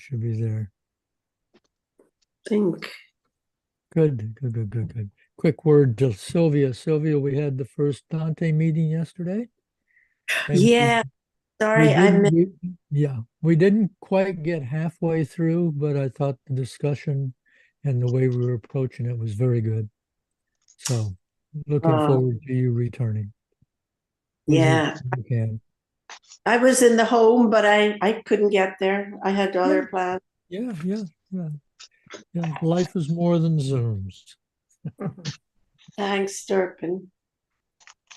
should be there. Think. Good. Quick word to Sylvia. Sylvia, we had the first Dante meeting yesterday. And Yeah, we sorry, I didn't, missed. we didn't quite get halfway through, but I thought the discussion and the way we were approaching it was very good. So looking forward to you returning whenever Yeah, you can. I was in the home, but I couldn't get there. I had Yeah, other plans. yeah. Life is more than Zooms. Thanks, Durkin.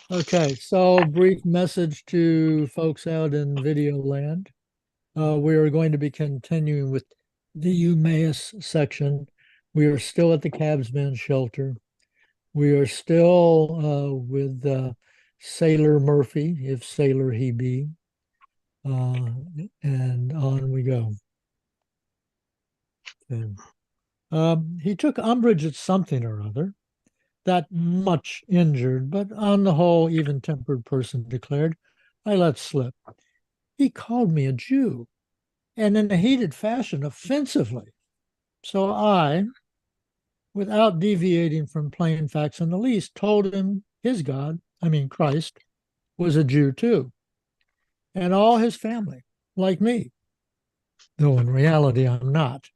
Okay, so brief message to folks out in video land. We are going to be continuing with the Eumaeus section. We are still at the cabsman shelter. We are still with Sailor Murphy, if sailor he be, uh, and on we go. Okay. He took umbrage at something or other. That much injured, but on the whole, even-tempered person declared, I let slip. He called me a Jew, and in a heated fashion, offensively. So I, without deviating from plain facts in the least, told him his God, I mean Christ, was a Jew too, and all his family, like me, though in reality I'm not.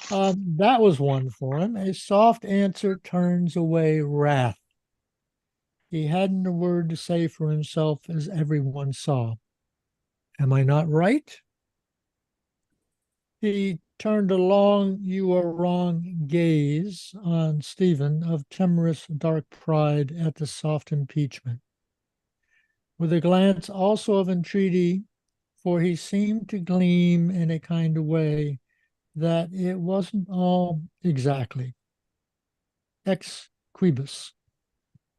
That was one for him. A soft answer turns away wrath. He hadn't a word to say for himself, as everyone saw. Am I not right? He turned a long, you are wrong gaze on Stephen of timorous dark pride at the soft impeachment, with a glance also of entreaty, for he seemed to gleam in a kind of way that it wasn't all exactly. Ex quibus,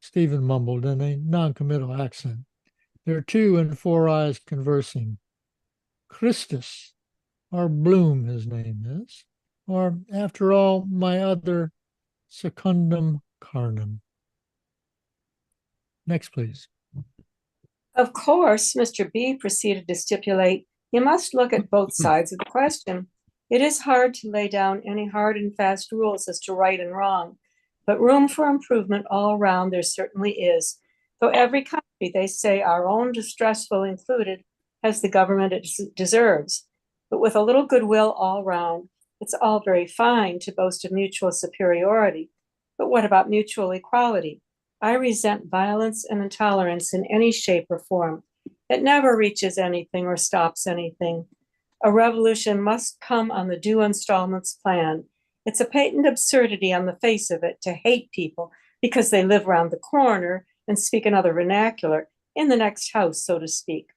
Stephen mumbled in a non-committal accent. There are two and four eyes conversing. Christus, or Bloom, his name is, or after all, my other secundum carnum. Next, please. Of course, Mr. B proceeded to stipulate, you must look at both sides of the question. It is hard to lay down any hard and fast rules as to right and wrong, but room for improvement all round there certainly is. Though every country, they say, our own distressful included, has the government it deserves. But with a little goodwill all round, it's all very fine to boast of mutual superiority. But what about mutual equality? I resent violence and intolerance in any shape or form. It never reaches anything or stops anything. A revolution must come on the due installments plan. It's a patent absurdity on the face of it to hate people because they live around the corner and speak another vernacular, in the next house, so to speak.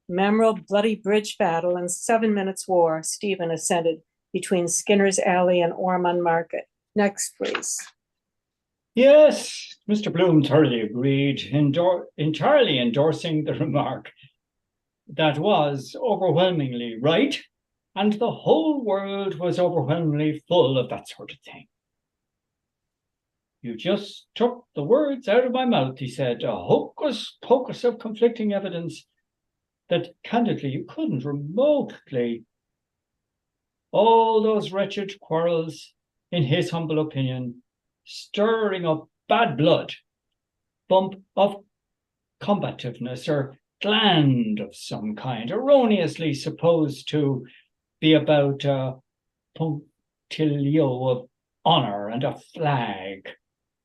Memorable bloody bridge battle and 7 minutes war, Stephen assented, between Skinner's Alley and Ormond Market. Next, please. Yes, Mr. Bloom thoroughly agreed, entirely endorsing the remark. That was overwhelmingly right, and the whole world was overwhelmingly full of that sort of thing. You just took the words out of my mouth, he said, a hocus pocus of conflicting evidence that candidly you couldn't remotely. All those wretched quarrels, in his humble opinion, stirring up bad blood, bump of combativeness or gland of some kind, erroneously supposed to be about a punctilio of honor and a flag,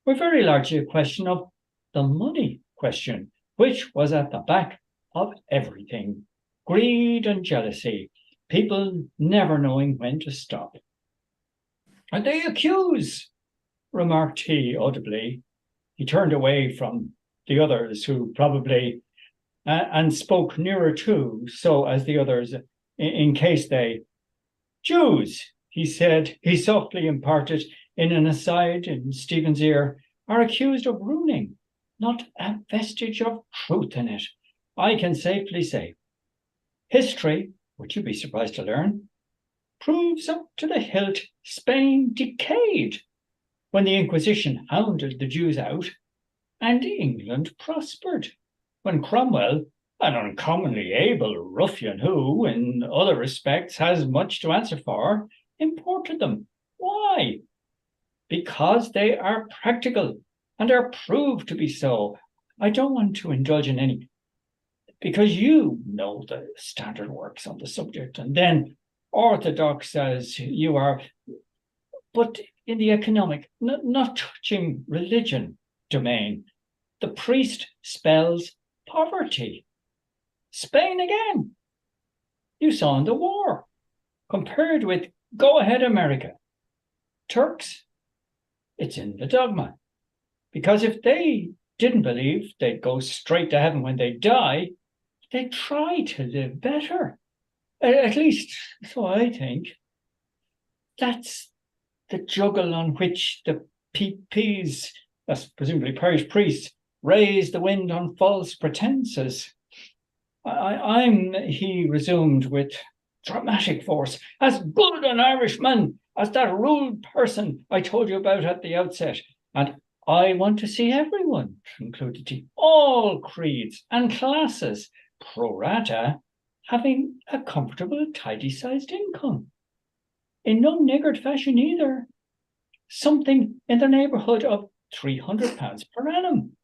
were very largely a question of the money question, which was at the back of everything. Greed and jealousy, people never knowing when to stop. And they accuse, remarked he audibly. He turned away from the others who probably, and spoke nearer to, so as the others, in case they, Jews, he said, he softly imparted in an aside in Stephen's ear, are accused of ruining, not a vestige of truth in it. I can safely say, history, which you'd be surprised to learn, proves up to the hilt Spain decayed when the Inquisition hounded the Jews out, and England prospered when Cromwell An uncommonly able ruffian who, in other respects, has much to answer for, imported them. Why? Because they are practical and are proved to be so. I don't want to indulge in any, because you know the standard works on the subject, and then orthodox as you are, but in the economic, not touching religion domain, the priest spells poverty. Spain again. You saw in the war, compared with go ahead America. Turks, it's in the dogma. Because if they didn't believe they'd go straight to heaven when they die, they try to live better. At least, so I think. That's the juggle on which the PPs, that's presumably parish priests, raise the wind on false pretenses. He resumed with dramatic force, as good an Irishman as that rude person I told you about at the outset. And I want to see everyone, concluded he, all creeds and classes, pro rata, having a comfortable, tidy-sized income. In no niggard fashion either. Something in the neighbourhood of £300 per annum.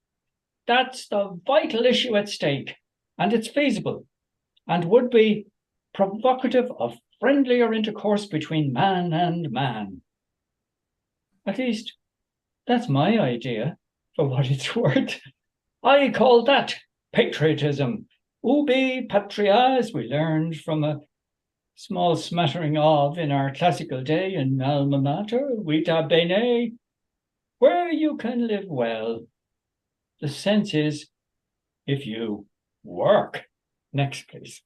That's the vital issue at stake, and it's feasible, and would be provocative of friendlier intercourse between man and man. At least, that's my idea, for what it's worth. I call that patriotism. Ubi patria, as we learned from a small smattering of in our classical day in alma mater, vita bene, where you can live well. The sense is, if you work. Next, please.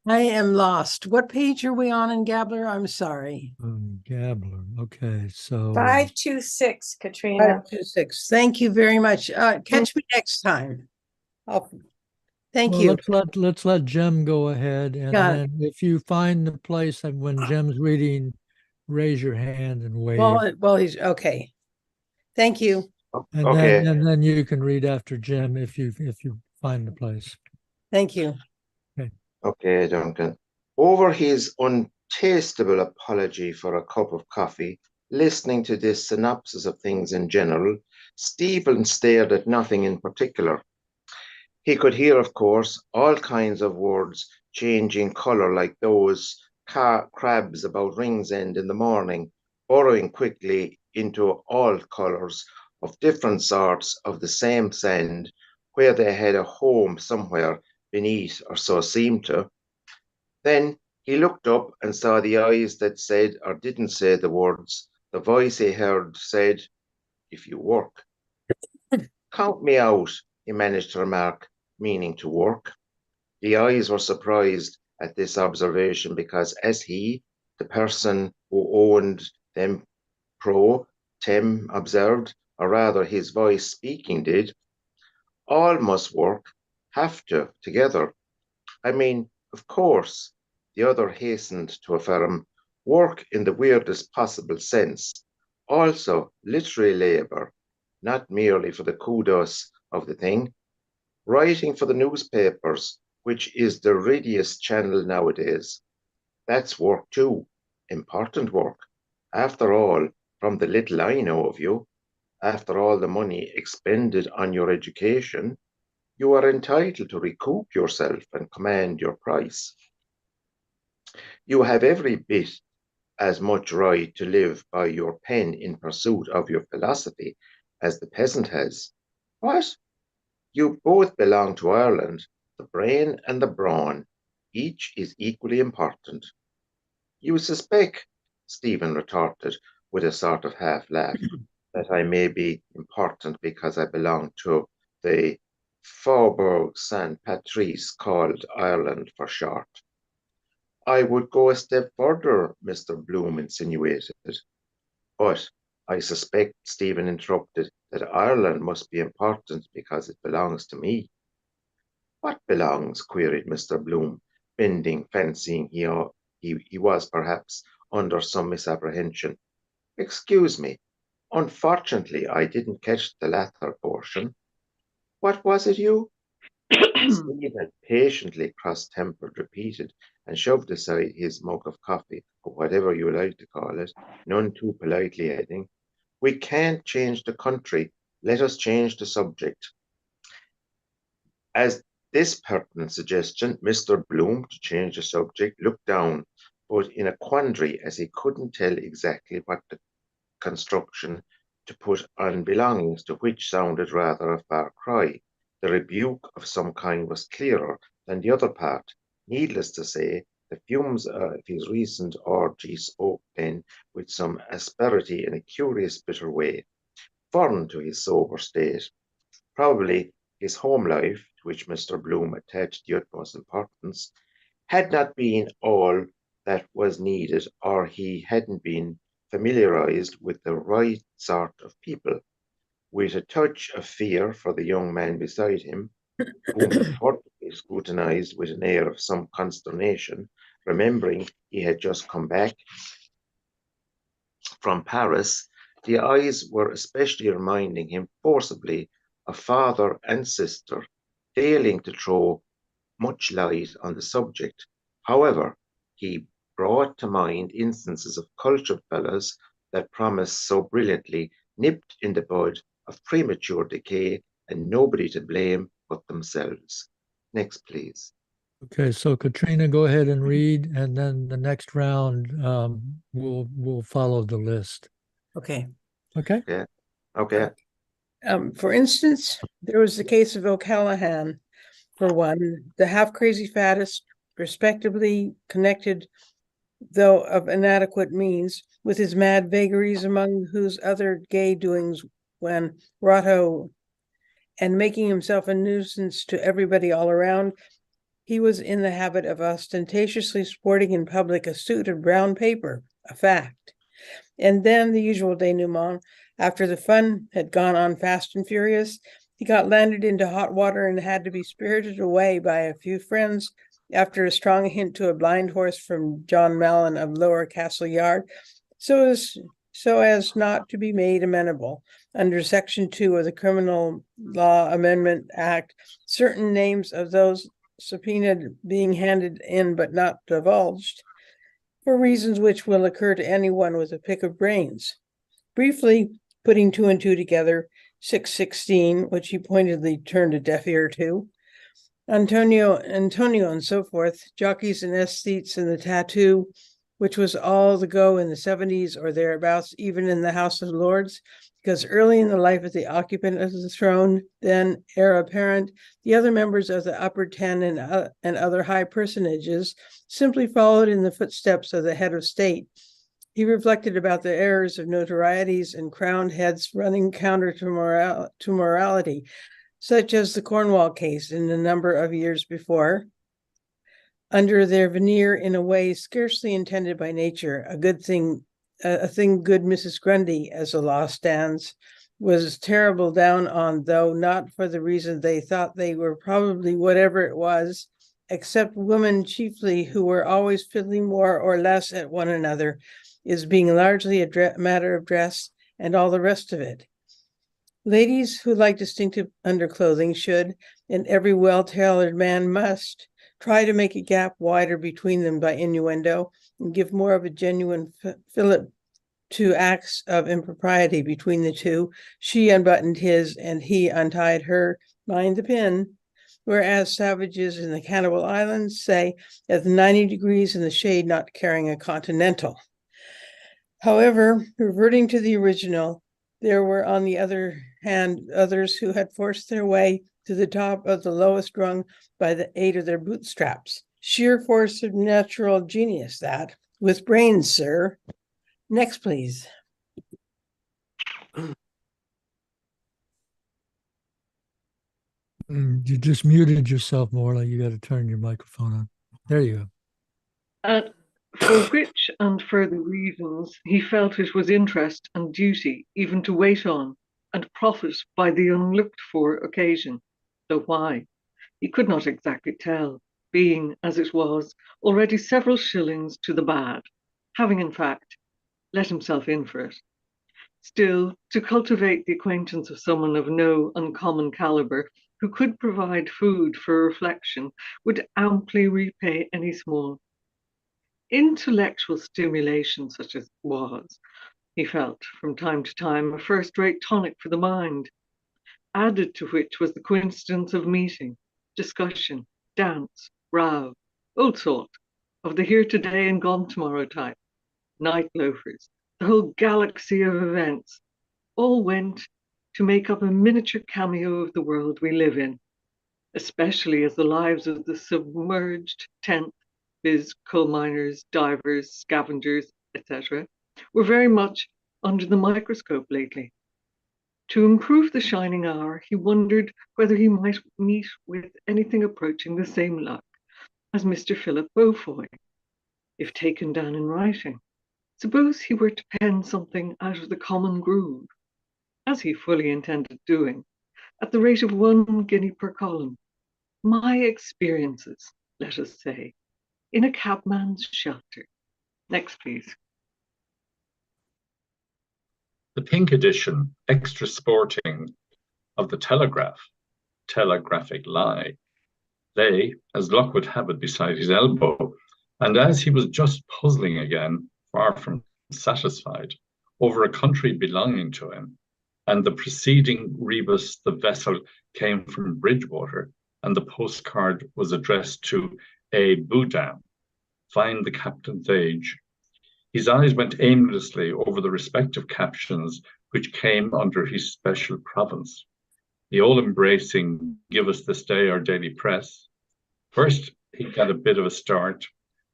I am lost. What page are we on in Gabler? I'm sorry. Gabler. Okay, so 526, Katrina. 526. Thank you very much. Catch me next time. Oh, thank you. Let's let Jem go ahead, and Got then if you find the place and when Jem's reading, raise your hand and wave. Well, he's okay. Thank you. And Okay. then you can read after Jem if you find the place. Thank you. Okay, Duncan. Over his untastable apology for a cup of coffee, listening to this synopsis of things in general, Stephen stared at nothing in particular. He could hear, of course, all kinds of words changing colour like those crabs about Ringsend in the morning, burrowing quickly into all colours of different sorts of the same sand, where they had a home somewhere beneath, or so seemed to. Then he looked up and saw the eyes that said or didn't say the words. The voice he heard said, if you work. Count me out, he managed to remark, meaning to work. The eyes were surprised at this observation because as he, the person who owned them pro tem observed, or rather his voice speaking did, all must work, have to, together. I mean, of course, the other hastened to affirm, work in the weirdest possible sense, also literary labour, not merely for the kudos of the thing. Writing for the newspapers, which is the readiest channel nowadays. That's work too, important work. After all, from the little I know of you, after all the money expended on your education, you are entitled to recoup yourself and command your price. You have every bit as much right to live by your pen in pursuit of your philosophy as the peasant has. What? You both belong to Ireland, the brain and the brawn. Each is equally important. You suspect, Stephen retorted with a sort of half laugh, that I may be important because I belong to the Faubourg Saint-Patrice, called Ireland for short. I would go a step further, Mr. Bloom insinuated. But I suspect, Stephen interrupted, that Ireland must be important because it belongs to me. What belongs? Queried Mr. Bloom, bending, fancying he was perhaps under some misapprehension. Excuse me, Unfortunately, I didn't catch the latter portion. What was it you? Stephen patiently cross-tempered repeated and shoved aside his mug of coffee, or whatever you like to call it, none too politely adding, "We can't change the country. Let us change the subject." As this pertinent suggestion, Mr. Bloom, to change the subject, looked down, but in a quandary as he couldn't tell exactly what the construction to put on belongings to which sounded rather a far cry. The rebuke of some kind was clearer than the other part. Needless to say, the fumes of his recent orgy spoke then with some asperity in a curious bitter way, foreign to his sober state. Probably his home life, to which Mr. Bloom attached the utmost importance, had not been all that was needed, or he hadn't been familiarized with the right sort of people. With a touch of fear for the young man beside him, whom he furtively scrutinized with an air of some consternation, remembering he had just come back from Paris, the eyes were especially reminding him forcibly of father and sister, failing to throw much light on the subject. However, he brought to mind instances of cultured fellows that promised so brilliantly, nipped in the bud of premature decay, and nobody to blame but themselves. Next, please. Okay, so Katrina, go ahead and read, and then the next round we'll follow the list. Okay. Okay. Yeah. Okay. For instance, there was the case of O'Callaghan, for one, the half-crazy faddist, respectably connected, though of inadequate means, with his mad vagaries, among whose other gay doings when Rotto, and making himself a nuisance to everybody all around, he was in the habit of ostentatiously sporting in public a suit of brown paper, a fact. And then the usual denouement, after the fun had gone on fast and furious, he got landed into hot water and had to be spirited away by a few friends after a strong hint to a blind horse from John Mallon of Lower Castle Yard, so as not to be made amenable under Section 2 of the Criminal Law Amendment Act, certain names of those subpoenaed being handed in but not divulged, for reasons which will occur to anyone with a pick of brains. Briefly, putting 2 and 2 together, 616, which he pointedly turned a deaf ear to, Antonio and so forth, jockeys and aesthetes in the tattoo, which was all the go in the 70s or thereabouts, even in the House of Lords, because early in the life of the occupant of the throne, then heir apparent, the other members of the upper 10 and other high personages simply followed in the footsteps of the head of state. He reflected about the errors of notorieties and crowned heads running counter to morality, such as the Cornwall case in a number of years before, under their veneer in a way scarcely intended by nature, a thing good Mrs. Grundy, as the law stands, was terrible down on, though not for the reason they thought they were, probably whatever it was, except women chiefly who were always fiddling more or less at one another, is being largely a matter of dress and all the rest of it. Ladies who like distinctive underclothing should, and every well-tailored man must, try to make a gap wider between them by innuendo and give more of a genuine fillip to acts of impropriety between the two. She unbuttoned his and he untied her, mind the pin, whereas savages in the Cannibal Islands say at 90 degrees in the shade not carrying a continental. However, reverting to the original, there were, on the other hand, others who had forced their way to the top of the lowest rung by the aid of their bootstraps. Sheer force of natural genius, that, with brains, sir. Next, please. You just muted yourself, Morley. You got to turn your microphone on. There you go. For which and further reasons he felt it was interest and duty even to wait on and profit by the unlooked-for occasion, though why, he could not exactly tell, being, as it was, already several shillings to the bad, having in fact let himself in for it. Still, to cultivate the acquaintance of someone of no uncommon caliber who could provide food for reflection would amply repay any small. Intellectual stimulation, such as was, he felt from time to time, a first-rate tonic for the mind, added to which was the coincidence of meeting, discussion, dance, row, old sort, of the here today and gone tomorrow type, night loafers, the whole galaxy of events, all went to make up a miniature cameo of the world we live in, especially as the lives of the submerged tenth, viz. Coal miners, divers, scavengers, etc., were very much under the microscope lately. To improve the shining hour, he wondered whether he might meet with anything approaching the same luck as Mr. Philip Beaufoy, if taken down in writing. Suppose he were to pen something out of the common groove, as he fully intended doing, at the rate of 1 guinea per column. My experiences, let us say, in a cabman's shelter. Next, please. The pink edition, extra sporting, of the Telegraph, telegraphic lie, lay, as luck would have it, beside his elbow, and as he was just puzzling again, far from satisfied, over a country belonging to him, and the preceding rebus, the vessel, came from Bridgewater, and the postcard was addressed to A. Boudin, find the captain's age. His eyes went aimlessly over the respective captions which came under his special province. The all-embracing Give Us This Day Our Daily Press. First, he got a bit of a start,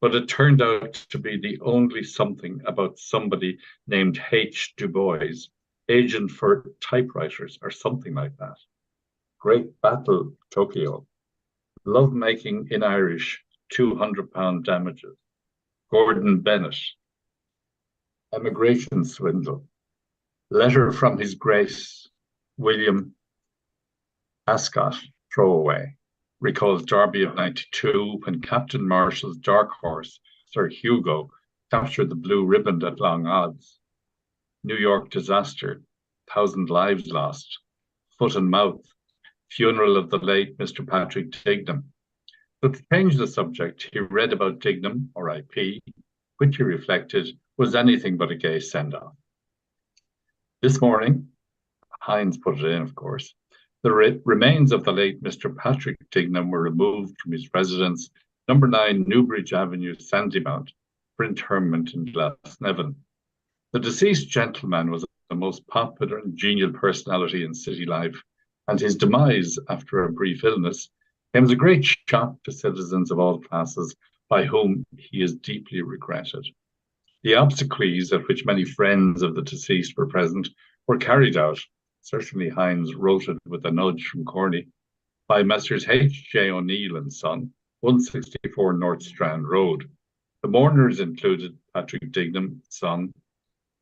but it turned out to be the only something about somebody named H. Du Bois, agent for typewriters or something like that. Great Battle, Tokyo. Love-making in Irish, £200 damages. Gordon Bennett. Emigration swindle. Letter from His Grace, William Ascot, throwaway. Recalls Derby of '92 when Captain Marshall's dark horse, Sir Hugo, captured the blue ribbon at long odds. New York disaster, 1,000 lives lost. Foot and mouth, funeral of the late Mr. Patrick Dignam. But to change the subject, he read about Dignam, or IP, which he reflected was anything but a gay send-off. This morning, Hines put it in, of course, the remains of the late Mr. Patrick Dignam were removed from his residence, number 9 Newbridge Avenue, Sandymount, for interment in Glasnevin. The deceased gentleman was the most popular and genial personality in city life, and his demise after a brief illness came as a great shock to citizens of all classes by whom he is deeply regretted. The obsequies at which many friends of the deceased were present were carried out, certainly Hines wrote it with a nudge from Corney, by Messrs. H.J. O'Neill and Son, 164 North Strand Road. The mourners included Patrick Dignam, son,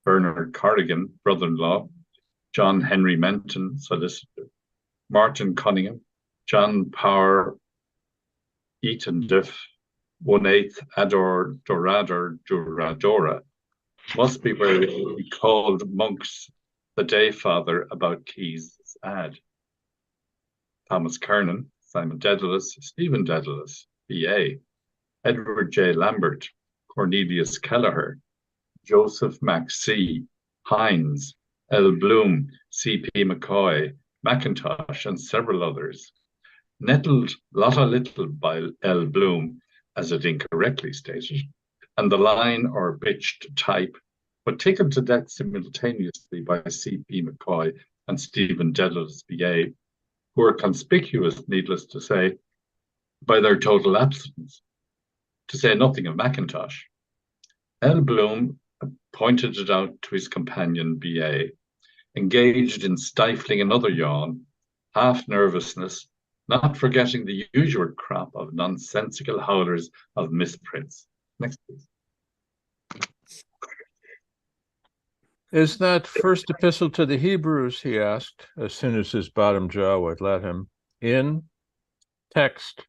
Bernard Corrigan, brother-in-law, John Henry Menton, solicitor, Martin Cunningham, John Power, Eaton Diff, 1/8 Ador Dorador Duradora, must be where it will be called Monk's The Day Father about Keys' ad. Thomas Kernan, Simon Dedalus, Stephen Dedalus, B.A., Edward J. Lambert, Cornelius Kelleher, Joseph Maxey, Hines, L. Bloom, C.P. McCoy, McIntosh, and several others. Nettled Lotta Little by L. Bloom, as it incorrectly stated, and the line or bitched type, but tickled to death simultaneously by C.P. McCoy and Stephen Dedalus, B.A., who are conspicuous, needless to say, by their total absence, to say nothing of McIntosh. L. Bloom pointed it out to his companion, B.A., engaged in stifling another yawn, half nervousness, not forgetting the usual crop of nonsensical howlers of misprints. Next, please. Is that first epistle to the Hebrews, he asked, as soon as his bottom jaw would let him, in text,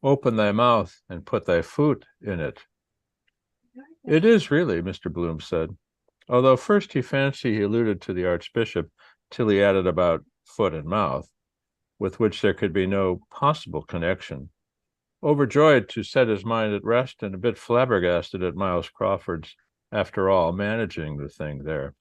open thy mouth and put thy foot in it? It is really, Mr. Bloom said. although first he fancied he alluded to the archbishop till he added about foot and mouth, with which there could be no possible connection. Overjoyed to set his mind at rest and a bit flabbergasted at Miles Crawford's, after all, managing the thing there.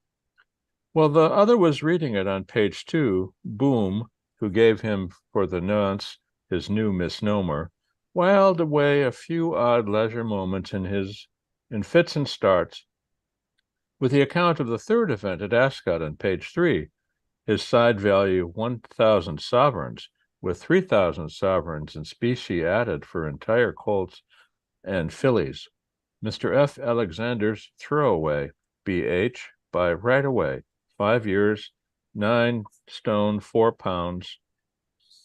While the other was reading it on page 2, Boom, who gave him for the nonce his new misnomer, whiled away a few odd leisure moments in fits and starts with the account of the third event at Ascot on page 3, his side value 1,000 sovereigns, with 3,000 sovereigns in specie added for entire colts and fillies. Mr. F. Alexander's throwaway, B.H., by right away, 5 years, 9 stone 4 pounds.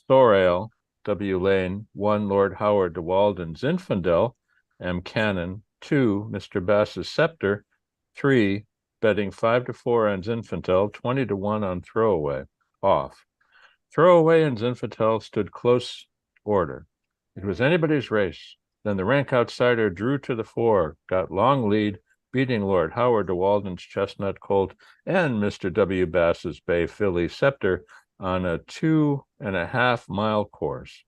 Sorale, W. Lane, 1 Lord Howard de Walden's infidel, M. Cannon, 2 Mr. Bass's scepter, 3 betting 5-4 on Zinfantel, 20-1 on throwaway, off. Throwaway and Zinfantel stood close order. It was anybody's race. Then the rank outsider drew to the fore, got long lead, beating Lord Howard de Walden's chestnut colt and Mr. W. Bass's bay filly scepter on a 2.5-mile course.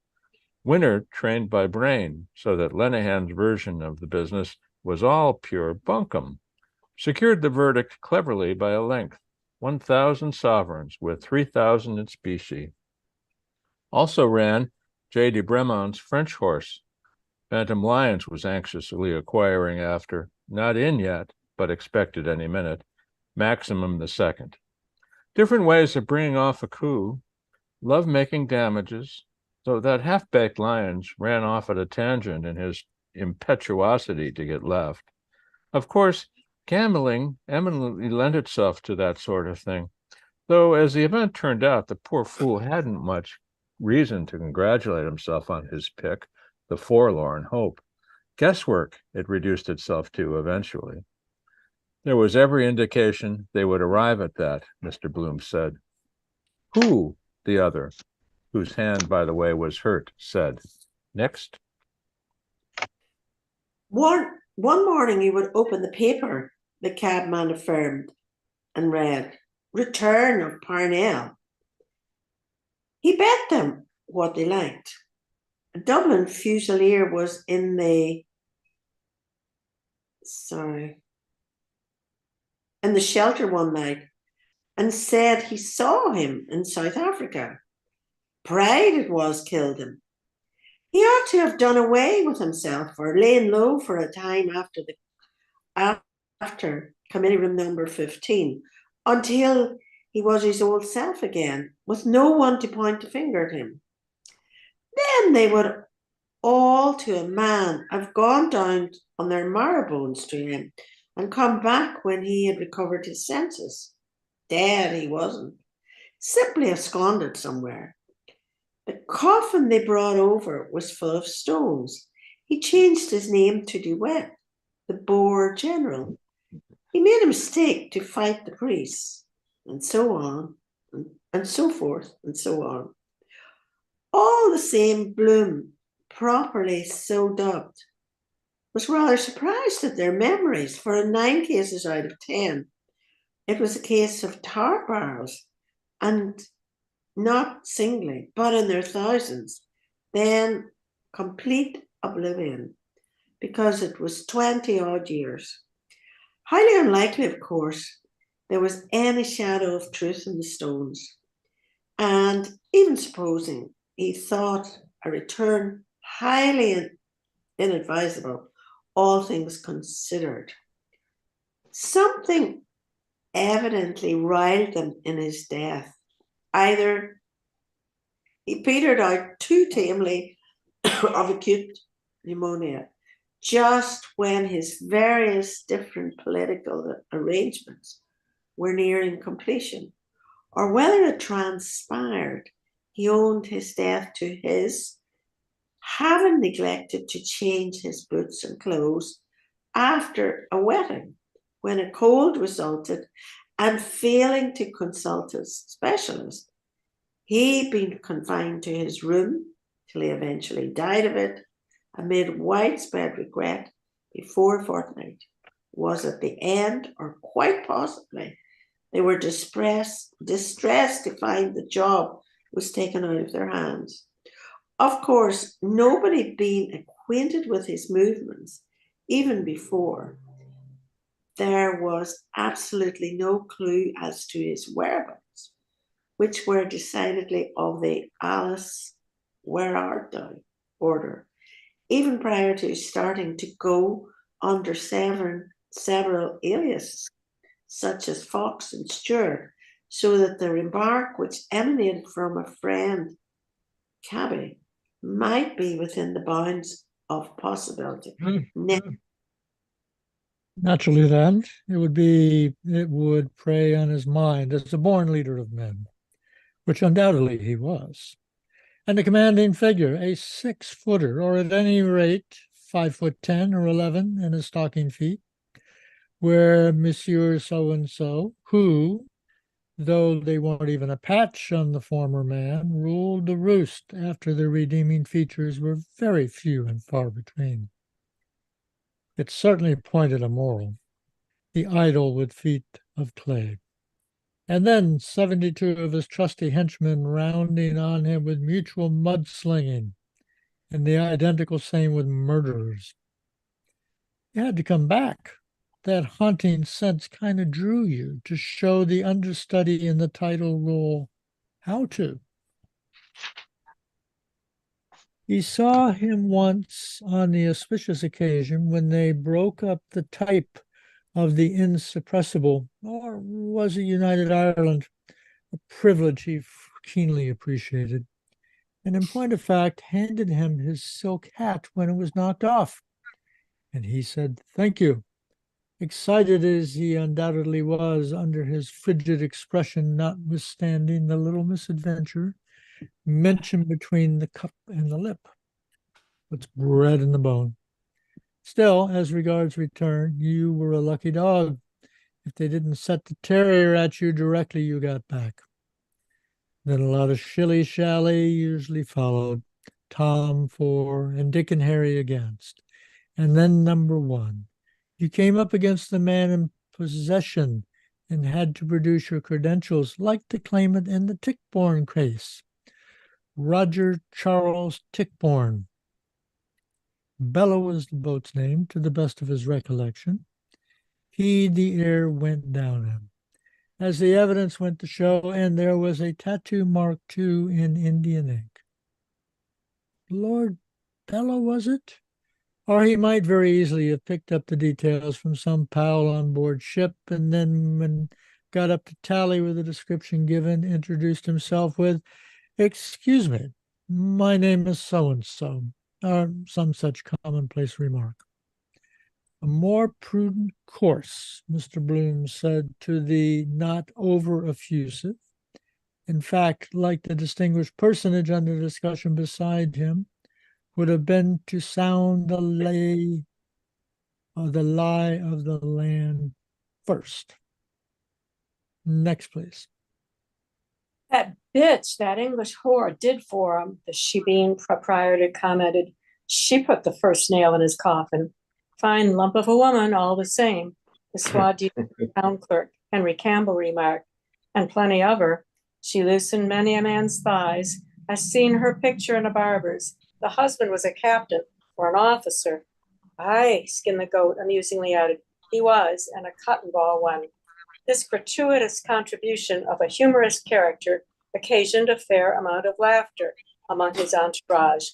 Winner trained by brain, so that Lenehan's version of the business was all pure bunkum. Secured the verdict cleverly by a length, 1,000 sovereigns with 3,000 in specie. Also ran J. de Bremont's French horse. Phantom Lions was anxiously acquiring after, not in yet, but expected any minute, Maximum the Second. Different ways of bringing off a coup, love-making damages, so that half-baked Lyons ran off at a tangent in his impetuosity to get left. Of course, gambling eminently lent itself to that sort of thing, though as the event turned out, the poor fool hadn't much reason to congratulate himself on his pick, the forlorn hope. Guesswork it reduced itself to eventually. There was every indication they would arrive at that, Mr. Bloom said. Who, the other, whose hand, by the way, was hurt, said. Next. One morning he would open the paper, the cabman affirmed, and read, Return of Parnell. He bet them what they liked. A Dublin Fusilier was in the shelter one night and said he saw him in South Africa. Pride it was killed him. He ought to have done away with himself or lain low for a time after committee room number 15 until he was his old self again, with no one to point the finger at him. Then they would all to a man have gone down on their marrow-bones to him and come back when he had recovered his senses. Dead he wasn't, simply absconded somewhere. The coffin they brought over was full of stones. He changed his name to Duet, the Boer general. He made a mistake to fight the priests, and so on, and so forth, and so on. All the same, Bloom, properly so dubbed, was rather surprised at their memories, for in 9 cases out of 10, it was a case of tar barrels, and not singly, but in their thousands, then complete oblivion, because it was 20-odd years. Highly unlikely, of course, there was any shadow of truth in the stones. And even supposing he thought a return highly inadvisable, all things considered. Something evidently riled them in his death. Either he petered out too tamely of acute pneumonia just when his various different political arrangements were nearing completion, or whether it transpired he owed his death to his having neglected to change his boots and clothes after a wetting when a cold resulted, and failing to consult a specialist, he'd been confined to his room till he eventually died of it amid widespread regret before a fortnight. was at the end, or quite possibly they were distressed to find the job was taken out of their hands. Of course, nobody being acquainted with his movements even before, there was absolutely no clue as to his whereabouts, which were decidedly of the Alice, where art thou order, even prior to starting to go under several aliases, such as Fox and Stewart, so that the remark which emanated from a friend, Cabby, might be within the bounds of possibility. Naturally, then, it would prey on his mind as a born leader of men, which undoubtedly he was. And a commanding figure, a 6-footer, or at any rate 5'10" or 11 in his stocking feet, where Monsieur so-and-so, who, though they weren't even a patch on the former man, ruled the roost after the redeeming features were very few and far between. It certainly pointed a moral, the idol with feet of clay. And then 72 of his trusty henchmen rounding on him with mutual mudslinging, and the identical same with murderers. You had to come back. That haunting sense kind of drew you to show the understudy in the title role how to. He saw him once on the auspicious occasion when they broke up the type of the insuppressible, or was it United Ireland, a privilege he keenly appreciated, and in point of fact handed him his silk hat when it was knocked off. And he said, "Thank you," excited as he undoubtedly was under his frigid expression, notwithstanding the little misadventure mentioned between the cup and the lip. What's bred in the bone. Still, as regards return, you were a lucky dog. If they didn't set the terrier at you directly you got back. Then a lot of shilly-shally usually followed, Tom for, and Dick and Harry against. And then number 1. You came up against the man in possession and had to produce your credentials like the claimant in the Tichborne case. Roger Charles Tichborne. Bella was the boat's name, to the best of his recollection. He, the air went down him, as the evidence went to show, and there was a tattoo mark too in Indian ink. Lord Bella, was it? Or he might very easily have picked up the details from some pal on board ship, and then when got up to tally with the description given, introduced himself with, "Excuse me, my name is so-and-so," or some such commonplace remark. "A more prudent course," Mr. Bloom said to the not over-effusive. In fact, like the distinguished personage under discussion beside him, would have been to sound the lie of the land first. Next, please. That bitch, that English whore, did for him, the shebeen proprietor commented. She put the first nail in his coffin. Fine lump of a woman, all the same, the soi-disant town clerk, Henry Campbell, remarked. And plenty of her. She loosened many a man's thighs. I seen her picture in a barber's. The husband was a captain or an officer. Aye, Skin the Goat amusingly added. He was, and a cotton ball one. This gratuitous contribution of a humorous character occasioned a fair amount of laughter among his entourage.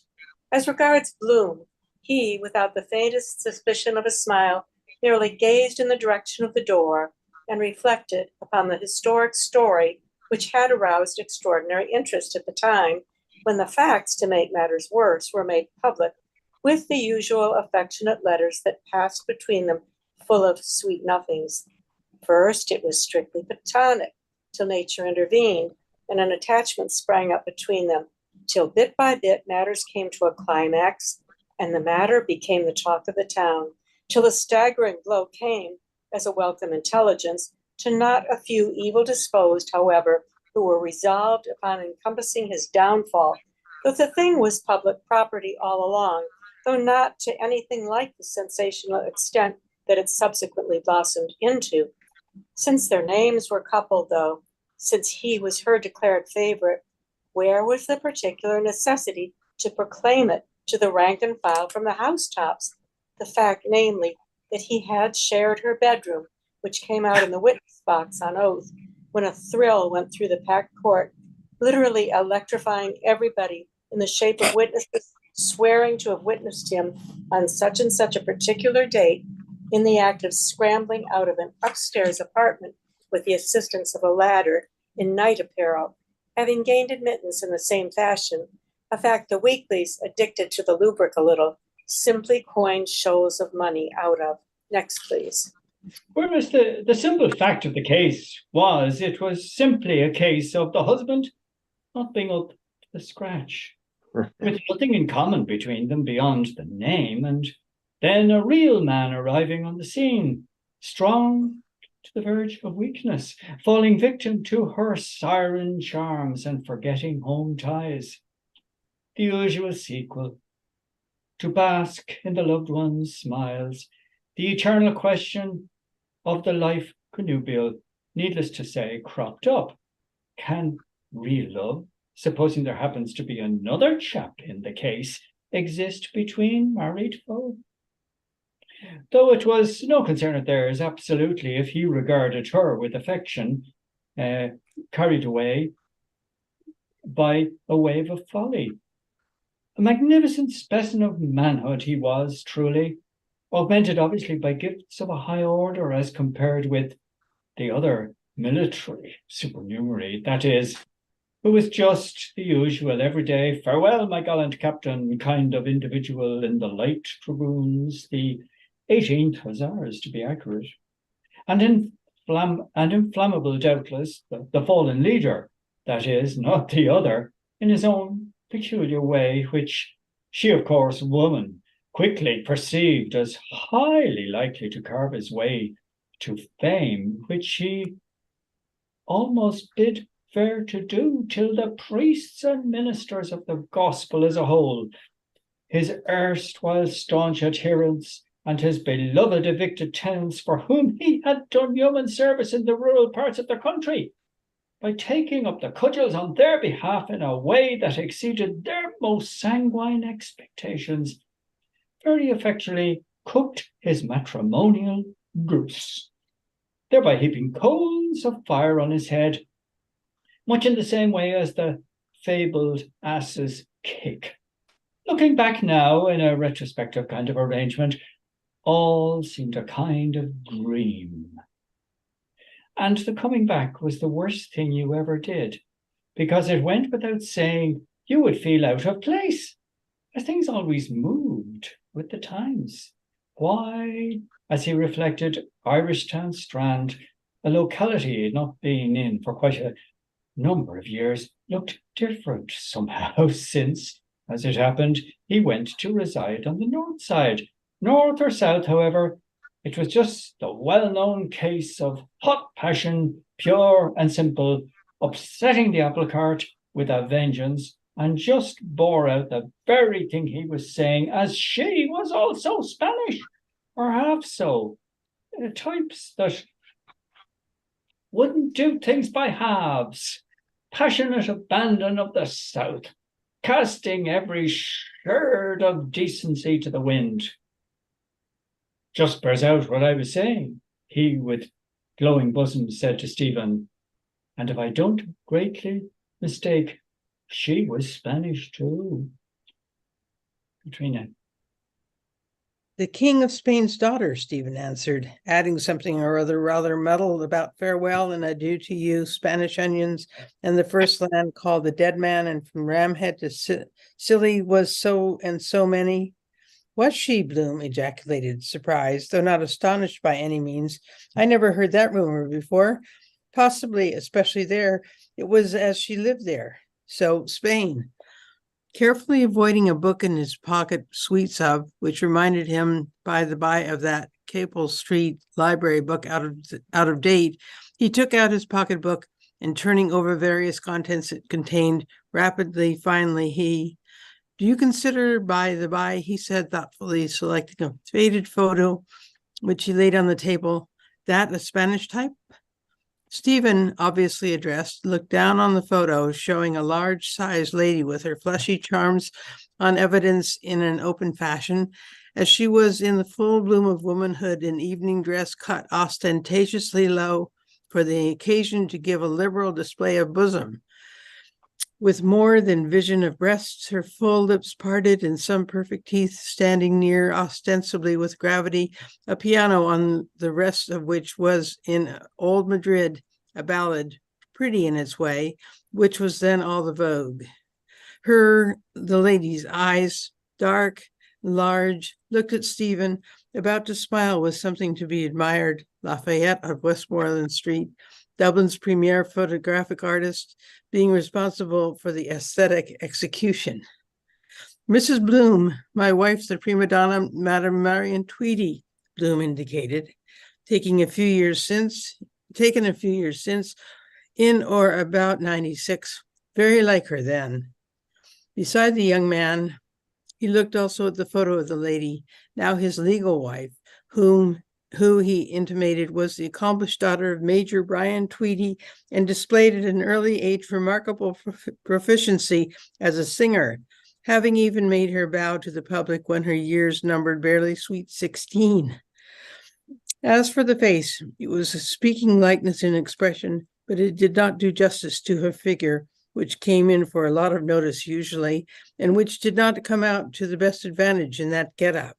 As regards Bloom, he, without the faintest suspicion of a smile, merely gazed in the direction of the door and reflected upon the historic story which had aroused extraordinary interest at the time, when the facts, to make matters worse, were made public with the usual affectionate letters that passed between them, full of sweet nothings. First, it was strictly platonic, till nature intervened, and an attachment sprang up between them, till bit by bit matters came to a climax, and the matter became the talk of the town, till a staggering blow came, as a welcome intelligence, to not a few evil-disposed, however, who were resolved upon encompassing his downfall, though the thing was public property all along, though not to anything like the sensational extent that it subsequently blossomed into. Since their names were coupled, though, since he was her declared favorite, where was the particular necessity to proclaim it to the rank and file from the housetops? The fact, namely, that he had shared her bedroom, which came out in the witness box on oath, when a thrill went through the packed court, literally electrifying everybody in the shape of witnesses swearing to have witnessed him on such and such a particular date in the act of scrambling out of an upstairs apartment with the assistance of a ladder in night apparel, having gained admittance in the same fashion, a fact the weeklies, addicted to the lubric a little, simply coined shoals of money out of. Next, please. Whereas the simple fact of the case was, it was simply a case of the husband not being up to the scratch, with nothing in common between them beyond the name, and then a real man arriving on the scene, strong to the verge of weakness, falling victim to her siren charms and forgetting home ties. The usual sequel. To bask in the loved one's smiles, the eternal question of the life connubial, needless to say, cropped up. Can real love, supposing there happens to be another chap in the case, exist between married folk? Though it was no concern of theirs, absolutely, if he regarded her with affection, carried away by a wave of folly. A magnificent specimen of manhood he was, truly, augmented obviously by gifts of a high order as compared with the other military supernumerary, that is, who was just the usual everyday "farewell, my gallant captain" kind of individual in the light dragoons, the 18th Hussars to be accurate, and inflammable doubtless, the fallen leader, that is, not the other, in his own peculiar way, which she, of course, woman, quickly perceived as highly likely to carve his way to fame, which she almost bid fair to do till the priests and ministers of the gospel as a whole, his erstwhile staunch adherents and his beloved evicted tenants, for whom he had done yeoman service in the rural parts of the country, by taking up the cudgels on their behalf in a way that exceeded their most sanguine expectations, very effectually cooked his matrimonial goose, thereby heaping coals of fire on his head, much in the same way as the fabled ass's kick. Looking back now in a retrospective kind of arrangement, all seemed a kind of dream. And the coming back was the worst thing you ever did, because it went without saying you would feel out of place, as things always moved with the times. Why, as he reflected, Irishtown Strand, a locality he had not been in for quite a number of years, looked different somehow since, as it happened, he went to reside on the north side. North or south, however, it was just the well-known case of hot passion, pure and simple, upsetting the apple cart with a vengeance, and just bore out the very thing he was saying, as she was also Spanish, or half so. Types that wouldn't do things by halves, passionate abandon of the South, casting every sherd of decency to the wind. Just bears out what I was saying, he with glowing bosom said to Stephen, and if I don't greatly mistake, she was Spanish too. Katrina. The King of Spain's daughter, Stephen answered, adding something or other rather muddled about farewell and adieu to you, Spanish onions, and the first land called the Dead Man, and from Ramhead to Scilly was so and so many. Was she, Bloom ejaculated, surprised, though not astonished by any means. I never heard that rumor before. Possibly, especially there, it was as she lived there. So, Spain. Carefully avoiding a book in his pocket sweets of, which reminded him, by the by, of that Capel Street library book out of date, he took out his pocketbook and, turning over various contents it contained, rapidly, finally, do you consider, by the by, he said thoughtfully, selecting a faded photo which he laid on the table. That a Spanish type? Stephen, obviously addressed, looked down on the photo showing a large-sized lady with her fleshy charms on evidence in an open fashion, as she was in the full bloom of womanhood in evening dress cut ostentatiously low for the occasion to give a liberal display of bosom. With more than vision of breasts, her full lips parted and some perfect teeth standing near, ostensibly with gravity, a piano on the rest of which was in old Madrid, a ballad, pretty in its way, which was then all the vogue. The lady's eyes, dark, large, looked at Stephen, about to smile with something to be admired. Lafayette of Westmoreland Street, Dublin's premier photographic artist, being responsible for the aesthetic execution. Mrs. Bloom, my wife, the prima donna, Madame Marion Tweedy, Bloom indicated, taken a few years since, in or about 96, very like her then. Beside the young man, he looked also at the photo of the lady, now his legal wife, who he intimated was the accomplished daughter of Major Brian Tweedy and displayed at an early age remarkable proficiency as a singer, having even made her bow to the public when her years numbered barely sweet 16. As for the face, it was a speaking likeness in expression, but it did not do justice to her figure, which came in for a lot of notice usually, and which did not come out to the best advantage in that get-up.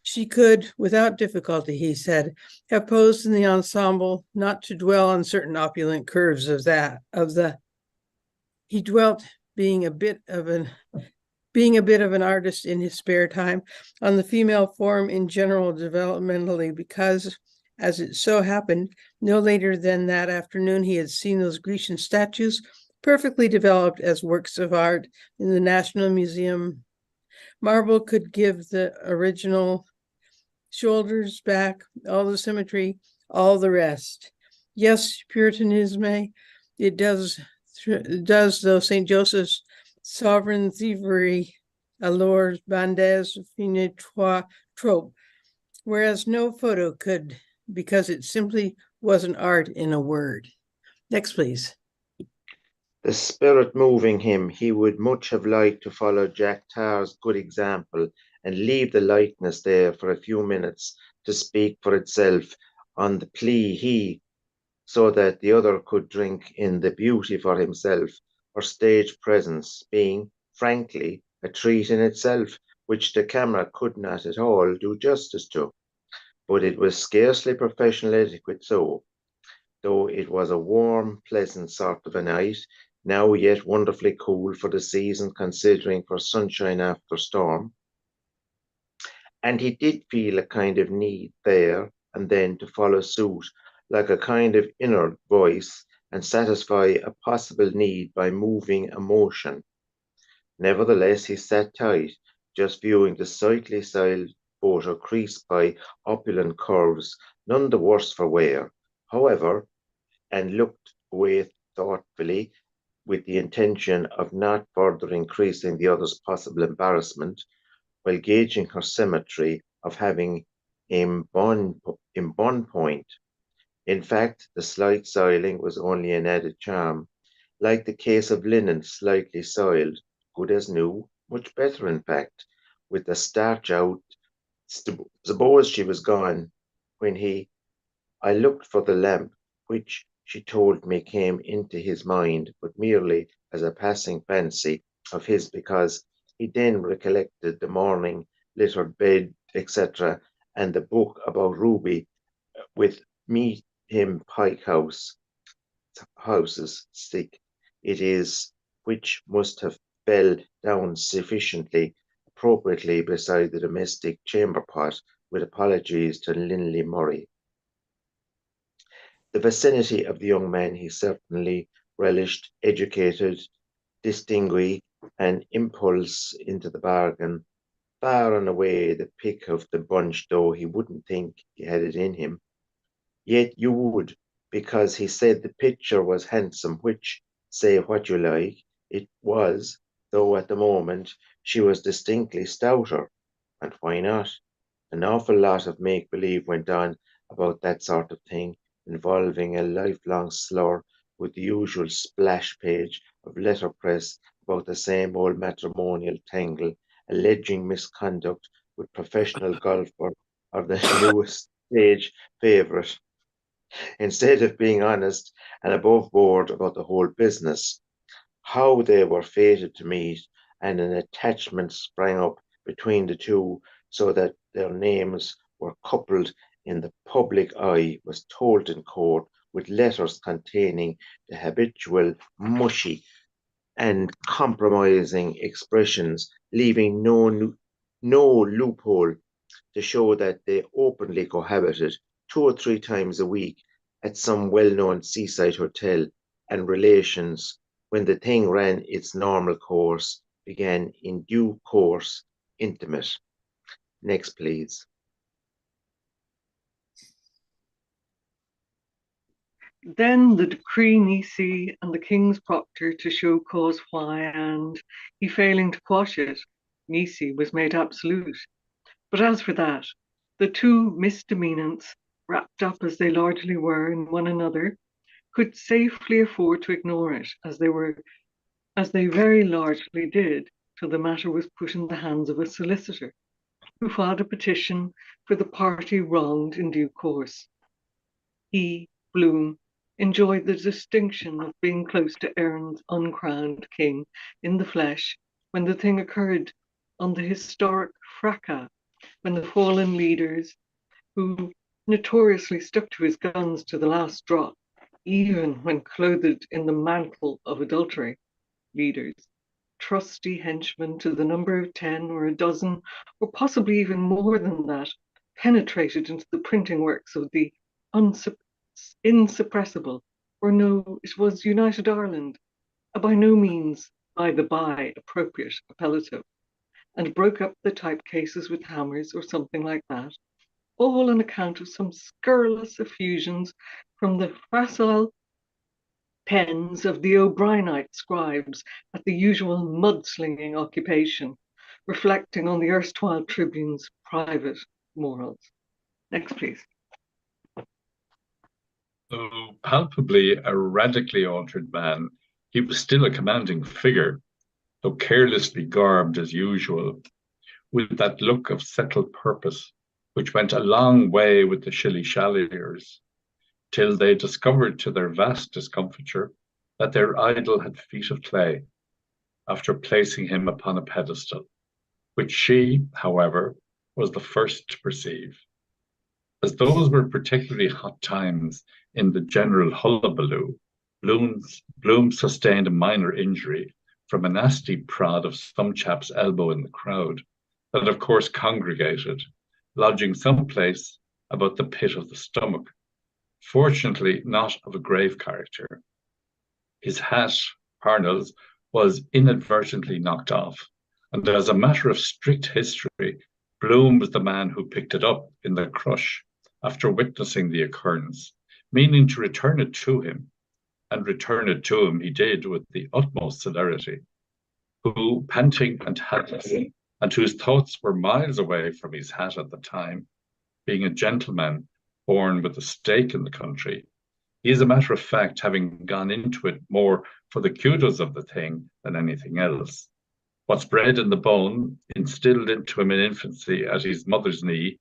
She could, without difficulty, he said, have posed in the ensemble, not to dwell on certain opulent curves he dwelt, being a bit of an artist in his spare time, on the female form in general developmentally, because, as it so happened, no later than that afternoon he had seen those Grecian statues perfectly developed as works of art in the National Museum. Marble could give the original shoulders, back, all the symmetry, all the rest. Yes, Puritanisme, it does, though St. Joseph's sovereign thievery, allures, bandes, fine trope, whereas no photo could, because it simply wasn't art in a word. Next, please. The spirit moving him, he would much have liked to follow Jack Tar's good example and leave the likeness there for a few minutes to speak for itself on the plea so that the other could drink in the beauty for himself, or stage presence being, frankly, a treat in itself, which the camera could not at all do justice to. But it was scarcely professional etiquette so, though it was a warm, pleasant sort of a night, now yet wonderfully cool for the season, considering for sunshine after storm. And he did feel a kind of need there and then to follow suit, like a kind of inner voice, and satisfy a possible need by moving emotion. Nevertheless, he sat tight, just viewing the sightly styled photo creased by opulent curves, none the worse for wear, however, and looked away thoughtfully with the intention of not further increasing the other's possible embarrassment, while gauging her symmetry of having in bond point. In fact, the slight soiling was only an added charm, like the case of linen slightly soiled, good as new, much better in fact, with the starch out. Suppose she was gone when I looked for the lamp, which she told me came into his mind, but merely as a passing fancy of his, because he then recollected the morning littered bed, etc., and the book about Ruby with Meet Him Pike houses stick it is, which must have fell down sufficiently appropriately beside the domestic chamber pot, with apologies to Linley Murray. The vicinity of the young man he certainly relished, educated, distinguished, and impulse into the bargain, far and away the pick of the bunch, though he wouldn't think he had it in him. Yet you would, because he said the picture was handsome, which, say what you like, it was, though at the moment she was distinctly stouter. And why not? An awful lot of make-believe went on about that sort of thing, involving a lifelong slur with the usual splash page of letterpress about the same old matrimonial tangle, alleging misconduct with professional golfer or the newest stage favourite, instead of being honest and above board about the whole business. How they were fated to meet, and an attachment sprang up between the two so that their names were coupled in the public eye was told in court with letters containing the habitual mushy and compromising expressions, leaving no loophole to show that they openly cohabited 2 or 3 times a week at some well-known seaside hotel, and relations, when the thing ran its normal course, began in due course intimate. Next, please. Then the decree nisi and the king's proctor to show cause why, and he failing to quash it, nisi was made absolute. But as for that, the two misdemeanants, wrapped up as they largely were in one another, could safely afford to ignore it, as they very largely did, till the matter was put in the hands of a solicitor, who filed a petition for the party wronged in due course. He, Bloom, enjoyed the distinction of being close to Erin's uncrowned king in the flesh when the thing occurred on the historic fracas, when the fallen leaders, who notoriously stuck to his guns to the last drop, even when clothed in the mantle of adultery, leaders, trusty henchmen to the number of 10 or a dozen, or possibly even more than that, penetrated into the printing works of the insuppressible, or no, it was United Ireland, a by no means by-the-by appropriate appellative, and broke up the type cases with hammers or something like that, all on account of some scurrilous effusions from the facile pens of the O'Brienite scribes at the usual mudslinging occupation, reflecting on the erstwhile tribune's private morals. Next, please. Though palpably a radically altered man, he was still a commanding figure, though carelessly garbed as usual, with that look of settled purpose which went a long way with the shilly-shalliers, till they discovered to their vast discomfiture that their idol had feet of clay, after placing him upon a pedestal, which she, however, was the first to perceive. As those were particularly hot times in the general hullabaloo, Bloom sustained a minor injury from a nasty prod of some chap's elbow in the crowd that of course congregated, lodging someplace about the pit of the stomach, fortunately not of a grave character. His hat, Parnell's, was inadvertently knocked off, and as a matter of strict history, Bloom was the man who picked it up in the crush after witnessing the occurrence, meaning to return it to him, and return it to him he did with the utmost celerity, who, panting and hatless, and whose thoughts were miles away from his hat at the time, being a gentleman born with a stake in the country, he is a matter of fact having gone into it more for the kudos of the thing than anything else. What's bred in the bone, instilled into him in infancy at his mother's knee,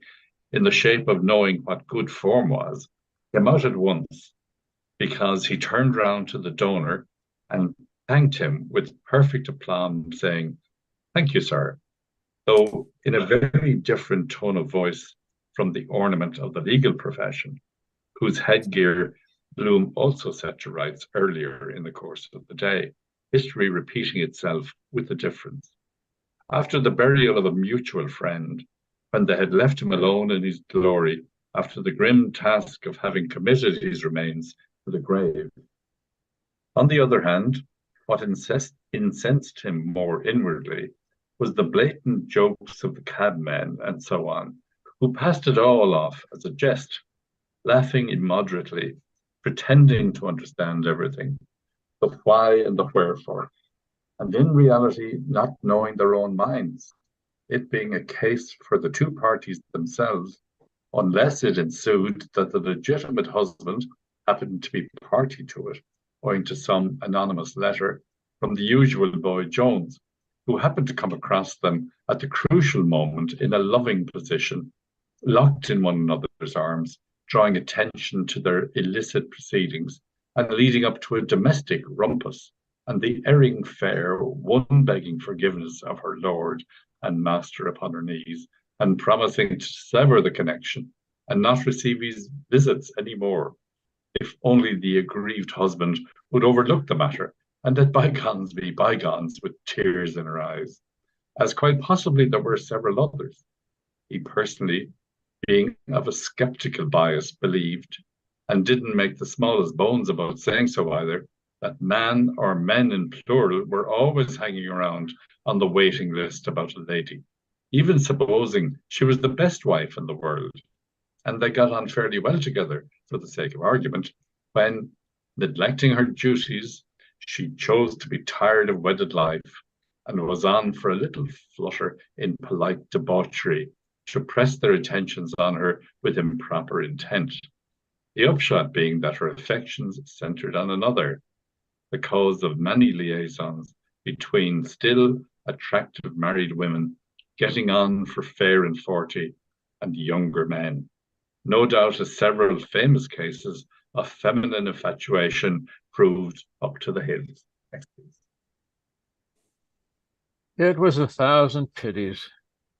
in the shape of knowing what good form was, came out at once, because he turned round to the donor and thanked him with perfect aplomb, saying, "Thank you, sir," though in a very different tone of voice from the ornament of the legal profession, whose headgear Bloom also set to rights earlier in the course of the day, history repeating itself with a difference. After the burial of a mutual friend, when they had left him alone in his glory, after the grim task of having committed his remains to the grave. On the other hand, what incensed him more inwardly was the blatant jokes of the cabmen and so on, who passed it all off as a jest, laughing immoderately, pretending to understand everything, the why and the wherefore, and in reality not knowing their own minds, it being a case for the two parties themselves, unless it ensued that the legitimate husband happened to be party to it, owing to some anonymous letter from the usual boy Jones, who happened to come across them at the crucial moment in a loving position, locked in one another's arms, drawing attention to their illicit proceedings and leading up to a domestic rumpus, and the erring fair, one begging forgiveness of her lord and master upon her knees, and promising to sever the connection and not receive his visits any more, if only the aggrieved husband would overlook the matter and let bygones be bygones, with tears in her eyes, as quite possibly there were several others. He personally, being of a skeptical bias, believed, and didn't make the smallest bones about saying so either, that man or men in plural were always hanging around on the waiting list about a lady, even supposing she was the best wife in the world. And they got on fairly well together, for the sake of argument, when, neglecting her duties, she chose to be tired of wedded life and was on for a little flutter in polite debauchery to press their attentions on her with improper intent. The upshot being that her affections centered on another, the cause of many liaisons between still attractive married women getting on for fair and 40 and younger men. No doubt as several famous cases of feminine infatuation proved up to the hills. Next, please. It was 1,000 pities.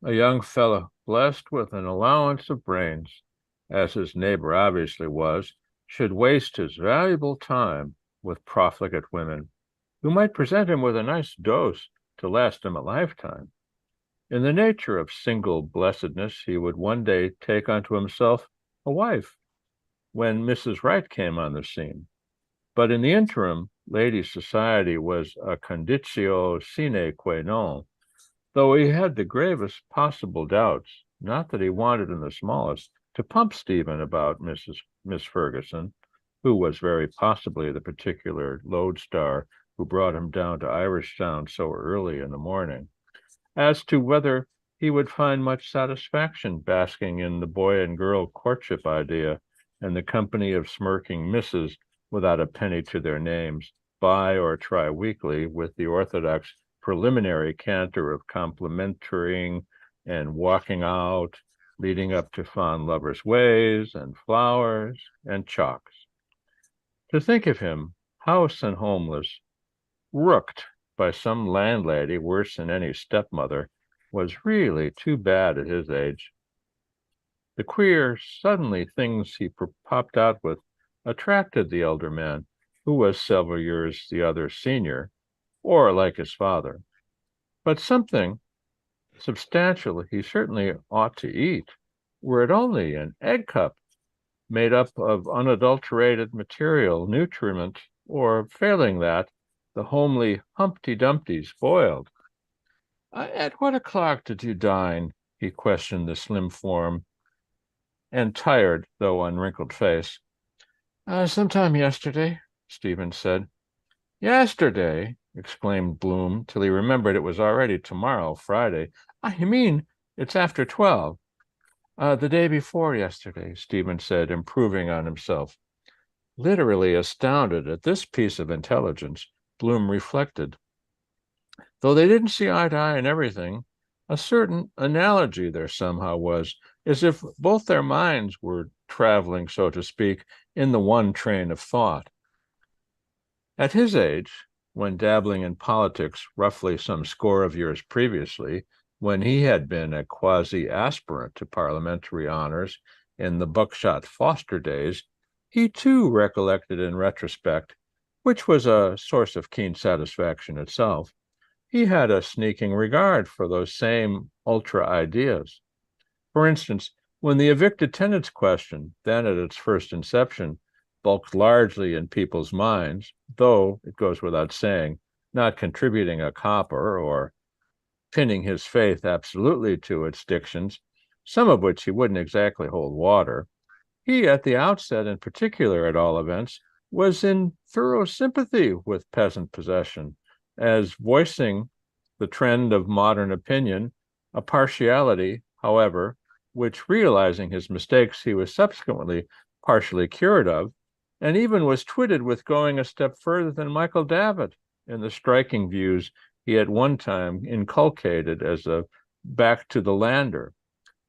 A young fellow, blessed with an allowance of brains, as his neighbor obviously was, should waste his valuable time with profligate women, who might present him with a nice dose to last him a lifetime. In the nature of single blessedness, he would one day take unto himself a wife, when Mrs. Wright came on the scene. But in the interim, lady society was a conditio sine qua non, though he had the gravest possible doubts, not that he wanted in the smallest to pump Stephen about Miss Ferguson, who was very possibly the particular lodestar who brought him down to Irishtown so early in the morning, as to whether he would find much satisfaction basking in the boy and girl courtship idea and the company of smirking misses without a penny to their names, buy or try weekly with the orthodox preliminary canter of complimenting and walking out, leading up to fond lovers' ways and flowers and chalks. To think of him, house and homeless, rooked by some landlady worse than any stepmother, was really too bad at his age. The queer, suddenly things he popped out with attracted the elder man, who was several years the other's senior, or like his father. But something substantial he certainly ought to eat, were it only an egg cup made up of unadulterated material, nutriment, or failing that, the homely Humpty Dumpty's boiled. At what o'clock did you dine? He questioned the slim form and tired, though unwrinkled face. Sometime yesterday, Stephen said. Yesterday, exclaimed Bloom, till he remembered it was already tomorrow, Friday. I mean, it's after 12. The day before yesterday, Stephen said, improving on himself. Literally astounded at this piece of intelligence, Bloom reflected. Though they didn't see eye to eye in everything, a certain analogy there somehow was, as if both their minds were traveling, so to speak, in the one train of thought. At his age, when dabbling in politics roughly some score of years previously, when he had been a quasi-aspirant to parliamentary honors in the Buckshot Foster days, he too recollected in retrospect, which was a source of keen satisfaction itself, he had a sneaking regard for those same ultra ideas. For instance, when the evicted tenants question, then at its first inception, bulked largely in people's minds, though, it goes without saying, not contributing a copper or pinning his faith absolutely to its dictions, some of which he wouldn't exactly hold water, he, at the outset in particular at all events, was in thorough sympathy with peasant possession, as voicing the trend of modern opinion a partiality, however, which, realizing his mistakes, he was subsequently partially cured of, and even was twitted with going a step further than Michael Davitt in the striking views he at one time inculcated as a back to the lander,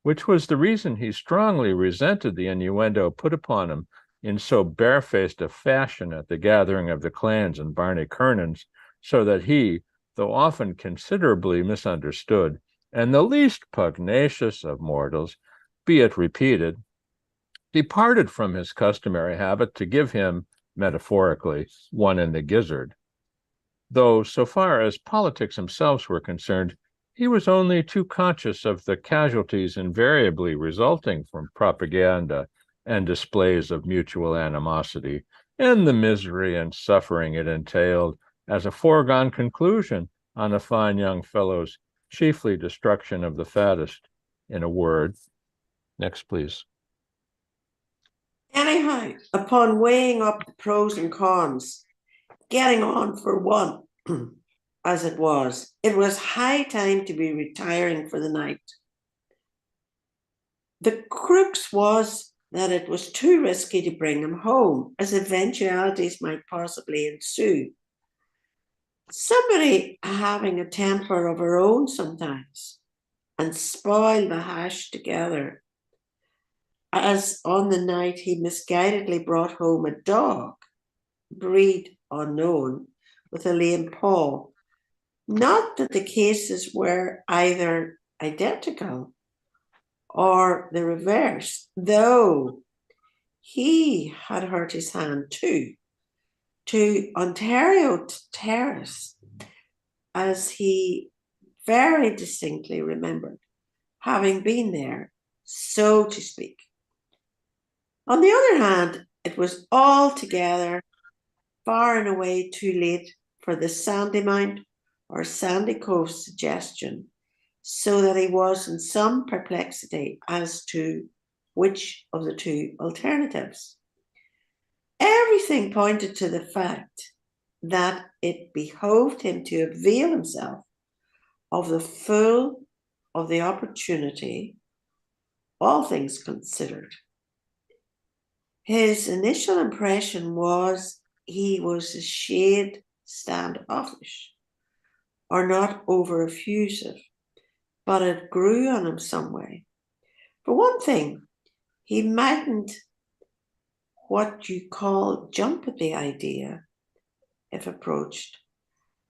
which was the reason he strongly resented the innuendo put upon him in so barefaced a fashion at the gathering of the clans in Barney Kernan's, so that he, though often considerably misunderstood, and the least pugnacious of mortals, be it repeated, departed from his customary habit to give him, metaphorically, one in the gizzard. Though, so far as politics themselves were concerned, he was only too conscious of the casualties invariably resulting from propaganda and displays of mutual animosity, and the misery and suffering it entailed as a foregone conclusion on a fine young fellow's chiefly destruction of the fattest. In a word, next, please. Anyhow, upon weighing up the pros and cons, getting on for one, as it was high time to be retiring for the night. The crux was that it was too risky to bring him home, as eventualities might possibly ensue. Somebody having a temper of her own sometimes, and spoil the hash together, as on the night he misguidedly brought home a dog, breed unknown, with a lame paw. Not that the cases were either identical or the reverse, though he had hurt his hand too, to Ontario Terrace, as he very distinctly remembered, having been there, so to speak. On the other hand, it was altogether far and away too late for the Sandymount or Sandy Coast suggestion, so that he was in some perplexity as to which of the two alternatives. Everything pointed to the fact that it behoved him to avail himself of the full of the opportunity, all things considered. His initial impression was he was a shade standoffish, or not over effusive, but it grew on him some way. For one thing, he mightn't what you call jump at the idea if approached.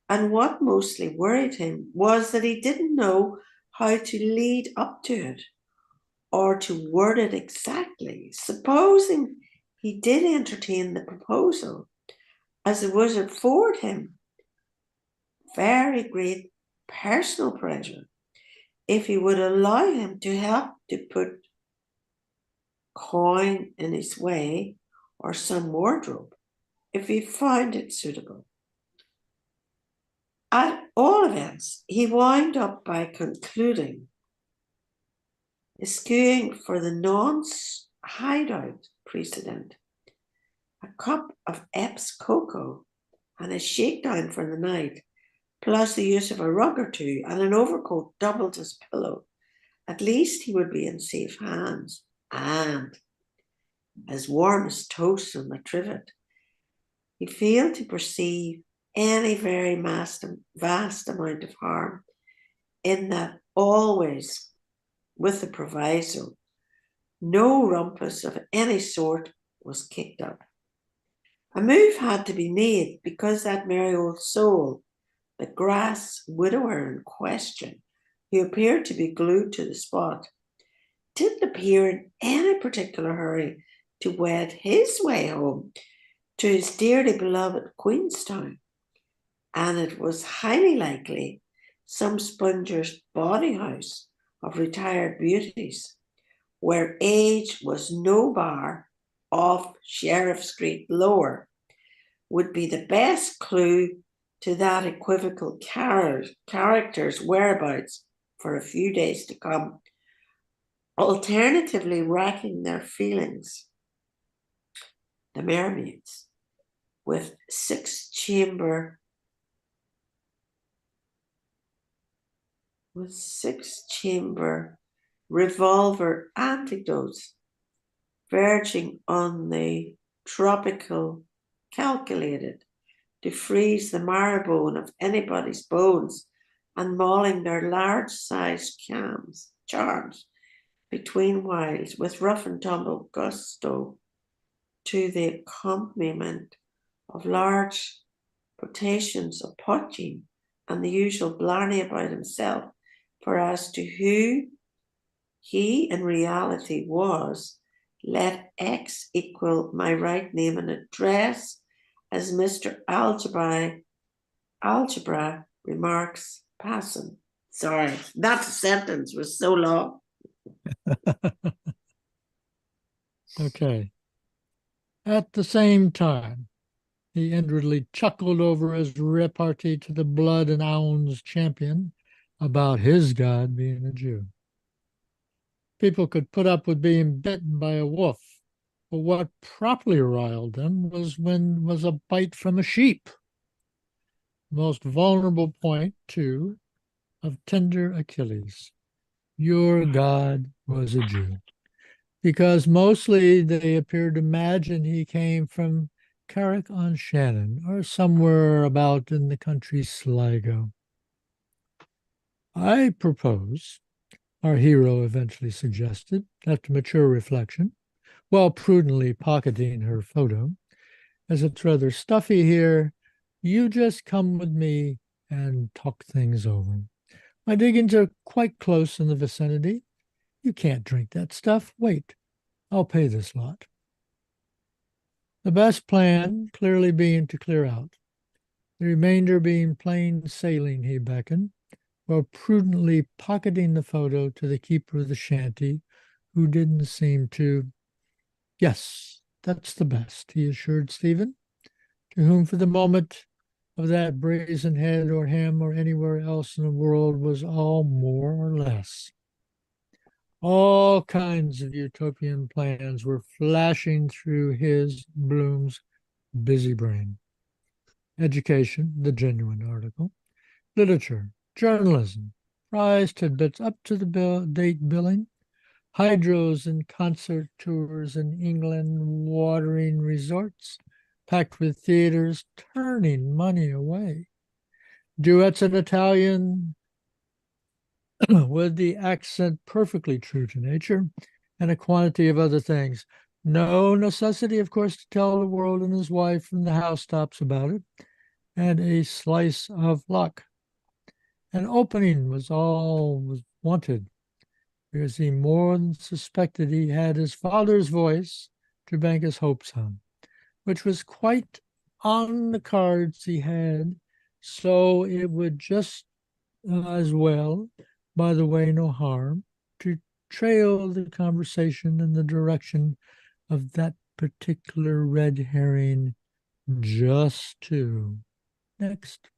And what mostly worried him was that he didn't know how to lead up to it or to word it exactly. Supposing he did entertain the proposal, as it would afford him very great personal pleasure if he would allow him to help to put coin in his way or some wardrobe, if he found it suitable. At all events, he wound up by concluding, eschewing for the nonce hideout precedent, a cup of Epps cocoa and a shakedown for the night, plus the use of a rug or two and an overcoat doubled as pillow. At least he would be in safe hands, and as warm as toast on the trivet. He failed to perceive any very vast amount of harm in that, always with the proviso, no rumpus of any sort was kicked up. A move had to be made because that merry old soul, the grass widower in question, who appeared to be glued to the spot, didn't appear in any particular hurry to wed his way home to his dearly beloved Queenstown, and it was highly likely some Spongers body house of retired beauties, where age was no bar off Sheriff Street Lower, would be the best clue to that equivocal character's whereabouts for a few days to come, alternatively racking their feelings. The mermaids, with 6-chamber with 6-chamber revolver antidotes verging on the tropical, calculated to freeze the marrow-bone of anybody's bones and mauling their large-sized charms between whiles with rough and tumble gusto to the accompaniment of large potations of poaching and the usual blarney about himself, for as to who he in reality was, let X equal my right name and address, as Mr. Algebra remarks passing. Sorry, that sentence was so long. Okay. At the same time, he inwardly chuckled over his repartee to the blood and hounds champion about his God being a Jew. People could put up with being bitten by a wolf, but what properly riled them was a bite from a sheep. The most vulnerable point, too, of tender Achilles. Your God was a Jew, because mostly they appeared to imagine he came from Carrick-on-Shannon or somewhere about in the country Sligo. I propose, our hero eventually suggested, after mature reflection, while prudently pocketing her photo, as it's rather stuffy here, you just come with me and talk things over. My diggings are quite close in the vicinity. You can't drink that stuff. Wait, I'll pay this lot. The best plan clearly being to clear out. The remainder being plain sailing, he beckoned, while prudently pocketing the photo to the keeper of the shanty, who didn't seem to. Yes, that's the best, he assured Stephen, to whom for the moment of that brazen head or him or anywhere else in the world was all more or less. All kinds of utopian plans were flashing through his, Bloom's, busy brain. Education, the genuine article, literature, journalism, prize tidbits up to the date billing, hydros and concert tours in England, watering resorts, packed with theaters, turning money away. Duets in Italian with the accent perfectly true to nature, and a quantity of other things. No necessity, of course, to tell the world and his wife and the housetops about it, and a slice of luck. An opening was all was wanted, because he more than suspected he had his father's voice to bank his hopes on, which was quite on the cards he had, so it would just as well, by the way, no harm, to trail the conversation in the direction of that particular red herring, just to. Next.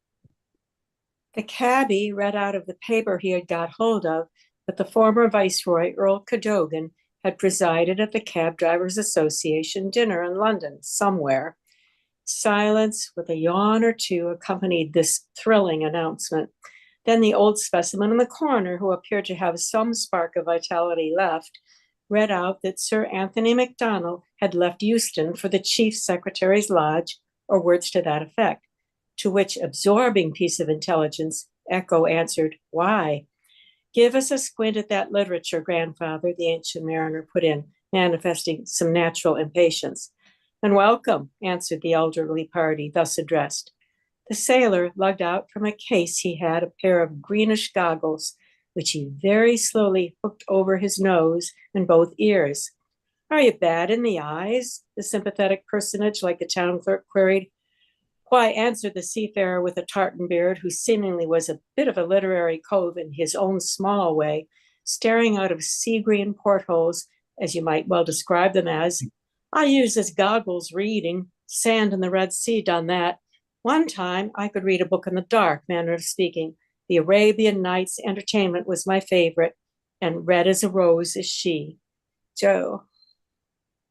The cabby read out of the paper he had got hold of that the former Viceroy, Earl Cadogan, had presided at the Cab Drivers Association dinner in London somewhere. Silence with a yawn or two accompanied this thrilling announcement. Then the old specimen in the corner, who appeared to have some spark of vitality left, read out that Sir Anthony MacDonald had left Euston for the Chief Secretary's lodge, or words to that effect, to which absorbing piece of intelligence Echo answered, "Why?" "Give us a squint at that literature, grandfather," the ancient mariner put in, manifesting some natural impatience. "And welcome," answered the elderly party thus addressed. The sailor lugged out from a case he had a pair of greenish goggles, which he very slowly hooked over his nose and both ears. "Are you bad in the eyes?" the sympathetic personage, like the town clerk, queried. "Why," answered the seafarer with a tartan beard, who seemingly was a bit of a literary cove in his own small way, staring out of sea-green portholes, as you might well describe them as, "I use as goggles reading. Sand in the Red Sea done that. One time I could read a book in the dark, manner of speaking. The Arabian Nights Entertainment was my favorite, and red as a rose is she." Joe.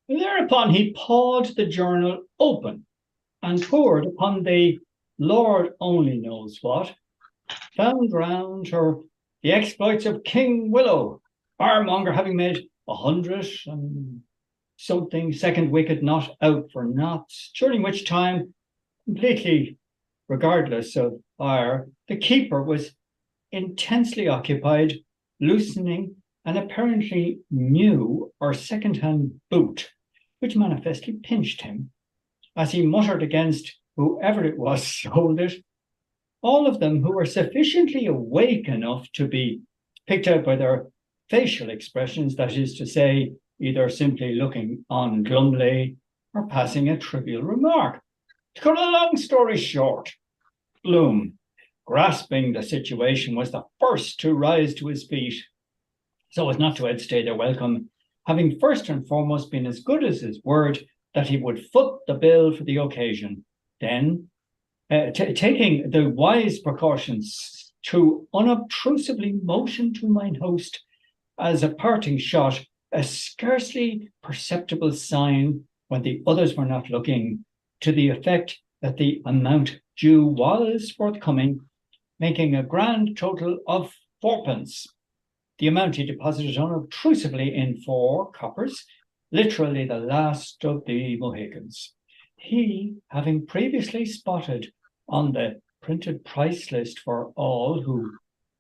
Thereupon he pawed the journal open and pored upon the Lord only knows what, found round her the exploits of King Willow, Ironmonger having made 100 and something second wicket not out for knots, during which time, completely regardless of ire, the keeper was intensely occupied loosening an apparently new or second-hand boot, which manifestly pinched him, as he muttered against whoever it was sold it, all of them who were sufficiently awake enough to be picked out by their facial expressions, that is to say, either simply looking on glumly or passing a trivial remark. To cut a long story short, Bloom, grasping the situation, was the first to rise to his feet, so as not to outstay their welcome, having first and foremost been as good as his word that he would foot the bill for the occasion. Then, taking the wise precautions to unobtrusively motion to mine host as a parting shot, a scarcely perceptible sign when the others were not looking, to the effect that the amount due was forthcoming, making a grand total of 4pence. The amount he deposited unobtrusively in 4 coppers, literally the last of the Mohicans. He, having previously spotted on the printed price list for all who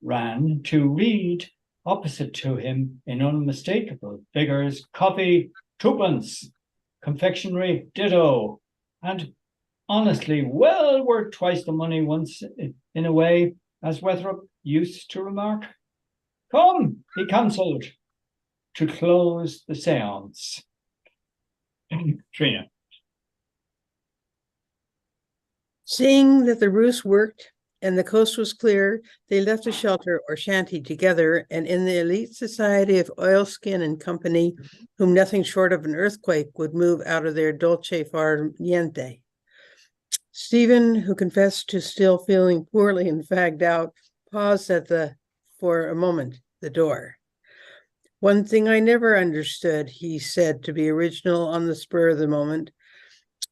ran to read opposite to him in unmistakable figures, coffee 2pence, confectionery ditto, and honestly well worth twice the money once in a way, as Wethrop used to remark. Come, he counselled, to close the seance. Trina. Seeing that the ruse worked and the coast was clear, they left the shelter or shanty together, and in the elite society of Oilskin and Company, whom nothing short of an earthquake would move out of their dolce far niente. Stephen, who confessed to still feeling poorly and fagged out, paused for a moment, the door. One thing I never understood, he said, to be original on the spur of the moment.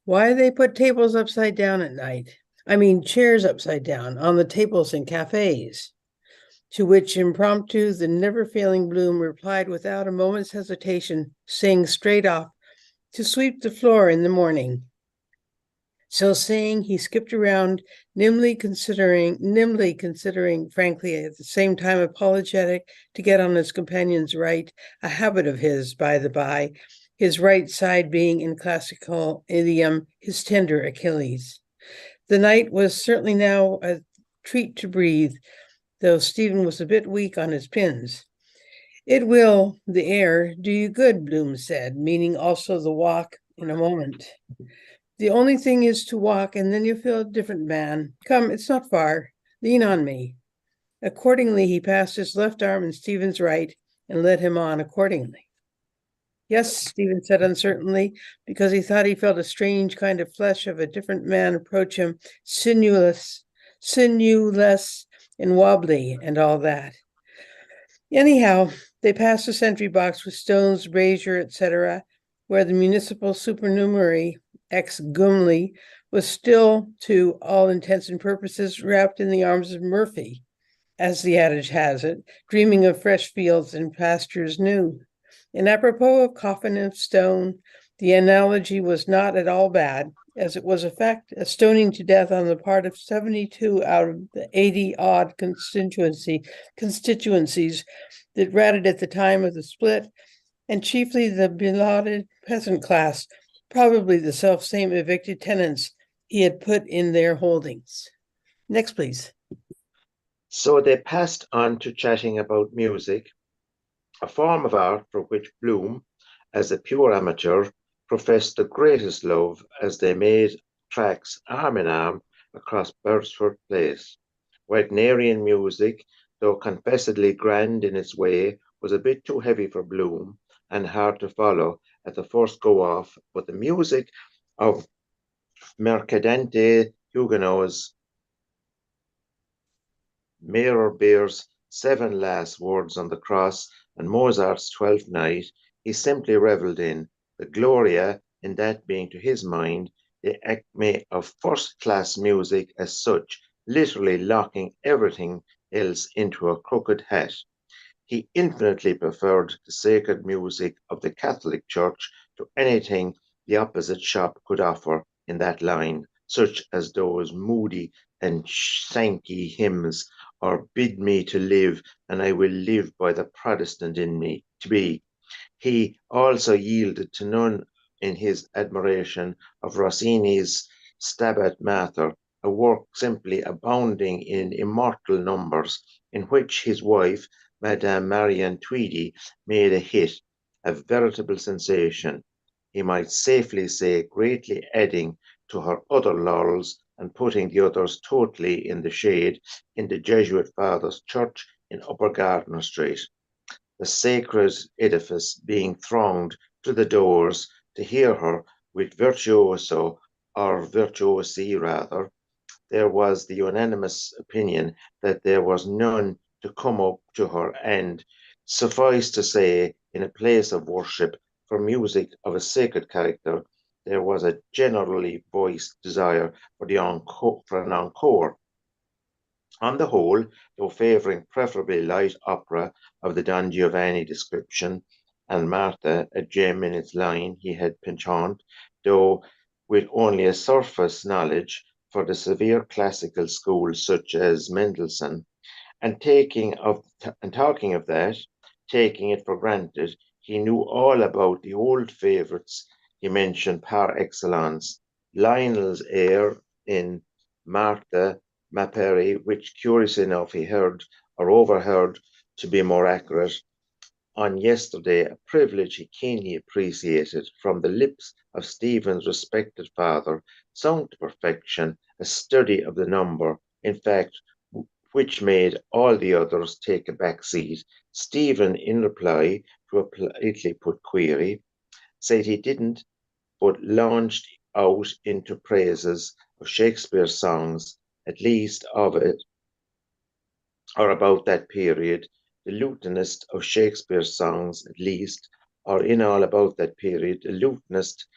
Why they put tables upside down at night? I mean, chairs upside down on the tables in cafes. To which impromptu, the never-failing Bloom replied without a moment's hesitation, saying straight off, to sweep the floor in the morning. So saying, he skipped around, nimbly considering, frankly, at the same time apologetic to get on his companion's right, a habit of his, by the by, his right side being, in classical idiom, his tender Achilles. The night was certainly now a treat to breathe, though Stephen was a bit weak on his pins. It will, the air, do you good, Bloom said, meaning also the walk in a moment. The only thing is to walk, and then you feel a different man. Come, it's not far. Lean on me. Accordingly, he passed his left arm in Stephen's right and led him on accordingly. Yes, Stephen said uncertainly, because he thought he felt a strange kind of flesh of a different man approach him, sinewless and wobbly and all that. Anyhow, they passed a sentry box with stones, brazier, etc., where the municipal supernumerary, ex-Gumley, was still, to all intents and purposes, wrapped in the arms of Murphy, as the adage has it, dreaming of fresh fields and pastures new. And apropos of coffin of stone, the analogy was not at all bad, as it was a fact, a stoning to death on the part of 72 out of the 80-odd constituencies that ratted at the time of the split, and chiefly the belauded peasant class, probably the self-same evicted tenants he had put in their holdings. Next, please. So they passed on to chatting about music, a form of art for which Bloom, as a pure amateur, professed the greatest love as they made tracks arm in arm across Wordsworth Place. Wagnerian music, though confessedly grand in its way, was a bit too heavy for Bloom and hard to follow at the first go-off, but the music of Mercadante Huguenot's Meyerbeer's 7 Last Words on the Cross and Mozart's 12th Night, he simply revelled in, the Gloria in that being to his mind the acme of first-class music as such, literally locking everything else into a crooked hat. He infinitely preferred the sacred music of the Catholic Church to anything the opposite shop could offer in that line, such as those moody and sankey hymns, or Bid me to live, and I will live by the Protestant in me to be. He also yielded to none in his admiration of Rossini's Stabat Mater, a work simply abounding in immortal numbers, in which his wife, Madame Marion Tweedy, made a hit, a veritable sensation. He might safely say greatly adding to her other laurels and putting the others totally in the shade in the Jesuit Father's Church in Upper Gardiner Street, the sacred edifice being thronged to the doors to hear her with virtuoso, or virtuosi rather. There was the unanimous opinion that there was none to come up to her, and suffice to say, in a place of worship for music of a sacred character, there was a generally voiced desire for an encore. On the whole, though favouring preferably light opera of the Don Giovanni description, and Martha, a gem in its line, he had penchant, though with only a surface knowledge, for the severe classical school such as Mendelssohn, and talking of that, taking it for granted, he knew all about the old favourites he mentioned par excellence, Lionel's air in Martha Maperi, which curious enough he heard, or overheard to be more accurate, on yesterday, a privilege he keenly appreciated from the lips of Stephen's respected father, sung to perfection, a study of the number, in fact, which made all the others take a back seat. Stephen, in reply to a politely put query, said he didn't, but launched out into praises of Shakespeare's songs, at least of it, or about that period, the lutenist of Shakespeare's songs, at least, or in all about that period, the lutenist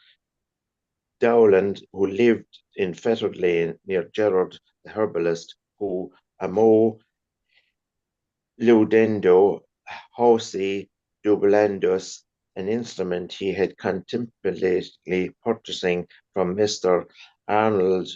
Dowland, who lived in Fettered Lane near Gerard the herbalist, who amo ludendo hausi dubilandus, an instrument he had contemplatively purchasing from Mr. Arnold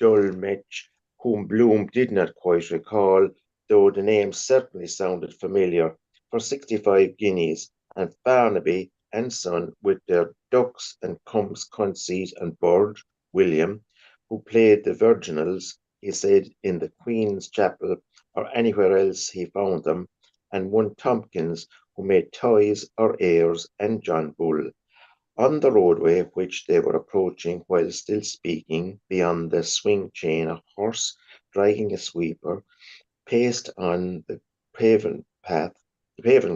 Dolmetsch, whom Bloom did not quite recall, though the name certainly sounded familiar, for 65 guineas, and Barnaby and Son, with their ducks and comes conceit and bird, William, who played the virginals, he said, in the Queen's Chapel or anywhere else he found them, and one Tompkins, who made toys or airs, and John Bull. On the roadway which they were approaching while still speaking, beyond the swing chain, a horse, dragging a sweeper, paced on the paving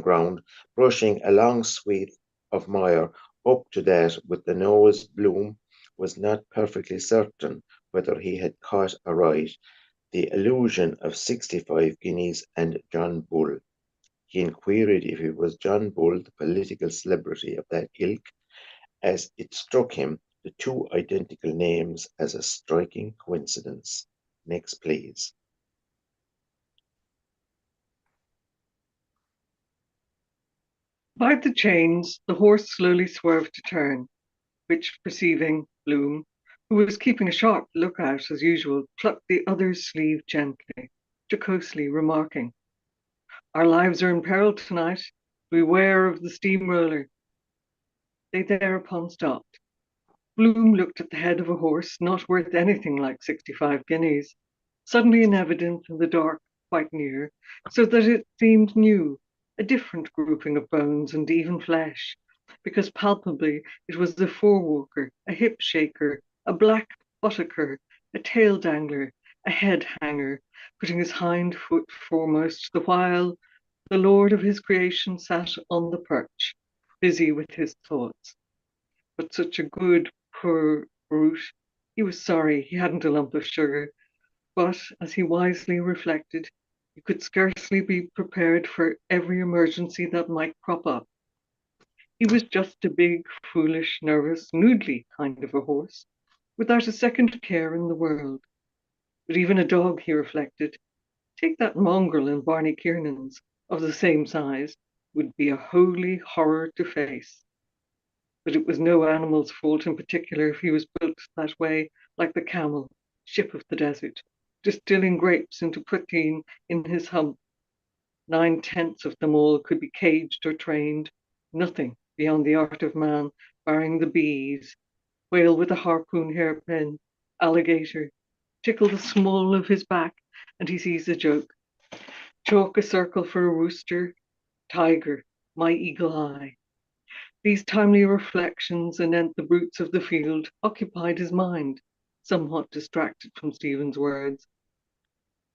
ground, brushing a long sweep of mire up to that with the nose. Bloom was not perfectly certain whether he had caught aright the allusion of 65 guineas and John Bull. He inquired if it was John Bull, the political celebrity of that ilk, as it struck him the two identical names as a striking coincidence. Next, please. By the chains, the horse slowly swerved to turn, which, perceiving Bloom, who was keeping a sharp lookout as usual, plucked the other's sleeve gently, jocosely remarking, "Our lives are in peril tonight. Beware of the steamroller." They thereupon stopped. Bloom looked at the head of a horse not worth anything like 65 guineas, suddenly evident in the dark quite near, so that it seemed new, a different grouping of bones and even flesh, because palpably it was a forewalker, a hip shaker, a black buttocker, a tail dangler, a head hanger, putting his hind foot foremost, the while the lord of his creation sat on the perch, busy with his thoughts. But such a good, poor brute, he was sorry he hadn't a lump of sugar, but, as he wisely reflected, you could scarcely be prepared for every emergency that might crop up. He was just a big, foolish, nervous, noodly kind of a horse, without a second care in the world. But even a dog, he reflected, Take that mongrel in Barney Kiernan's, of the same size, would be a holy horror to face. But it was no animal's fault in particular if he was built that way, like the camel, ship of the desert, distilling grapes into protein in his hump. 9/10 of them all could be caged or trained, nothing beyond the art of man, barring the bees. Whale with a harpoon hairpin, alligator, tickle the small of his back, and he sees a joke. Chalk a circle for a rooster, tiger, my eagle eye. These timely reflections anent the brutes of the field occupied his mind, somewhat distracted from Stephen's words,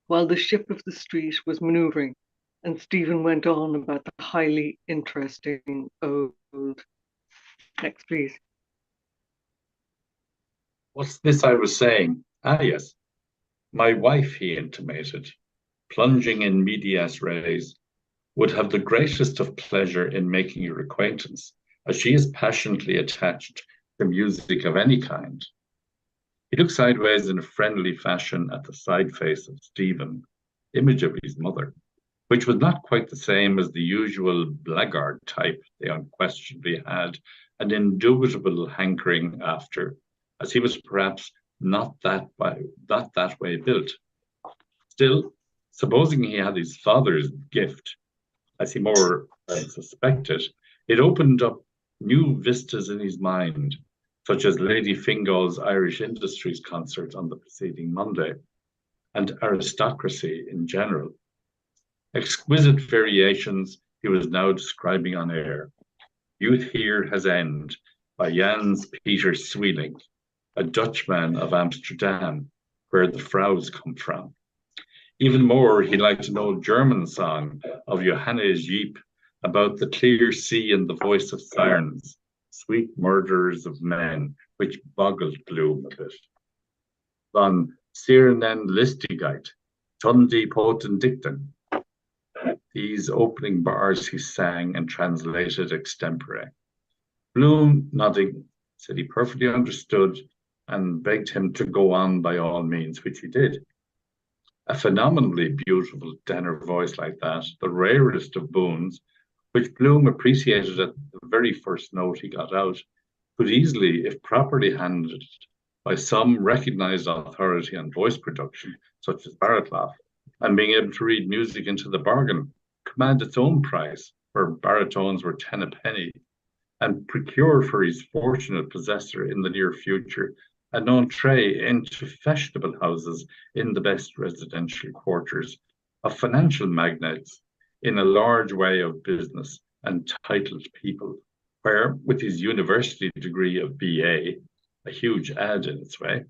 while the ship of the street was manoeuvring, and Stephen went on about the highly interesting ode. Next, please. What's this I was saying? Ah, yes. My wife, he intimated, plunging in medias res, would have the greatest of pleasure in making your acquaintance, as she is passionately attached to music of any kind. He looked sideways in a friendly fashion at the side face of Stephen, image of his mother, which was not quite the same as the usual blackguard type they unquestionably had an indubitable hankering after, as he was perhaps not that way built. Still, supposing he had his father's gift, as he more suspected, it opened up new vistas in his mind, such as Lady Fingal's Irish Industries concert on the preceding Monday, and aristocracy in general. Exquisite variations he was now describing on air. Youth Here Has End by Jans Peter Sweeling, a Dutchman of Amsterdam, where the Fraus come from. Even more, he liked an old German song of Johannes Jeep about the clear sea and the voice of sirens, sweet murderers of men, which boggled Bloom a bit. Van Sirenen Listigkeit, Tundi Poten Dicten. These opening bars he sang and translated extempore. Bloom, nodding, said he perfectly understood and begged him to go on by all means, which he did. A phenomenally beautiful tenor voice like that, the rarest of boons, which Bloom appreciated at the very first note he got out, could easily, if properly handled by some recognized authority on voice production, such as Barraclough, and being able to read music into the bargain, command its own price, where baritones were 10 a penny, and procure for his fortunate possessor in the near future an entree into fashionable houses in the best residential quarters of financial magnates in a large way of business and titled people, where, with his university degree of BA, a huge ad in its way,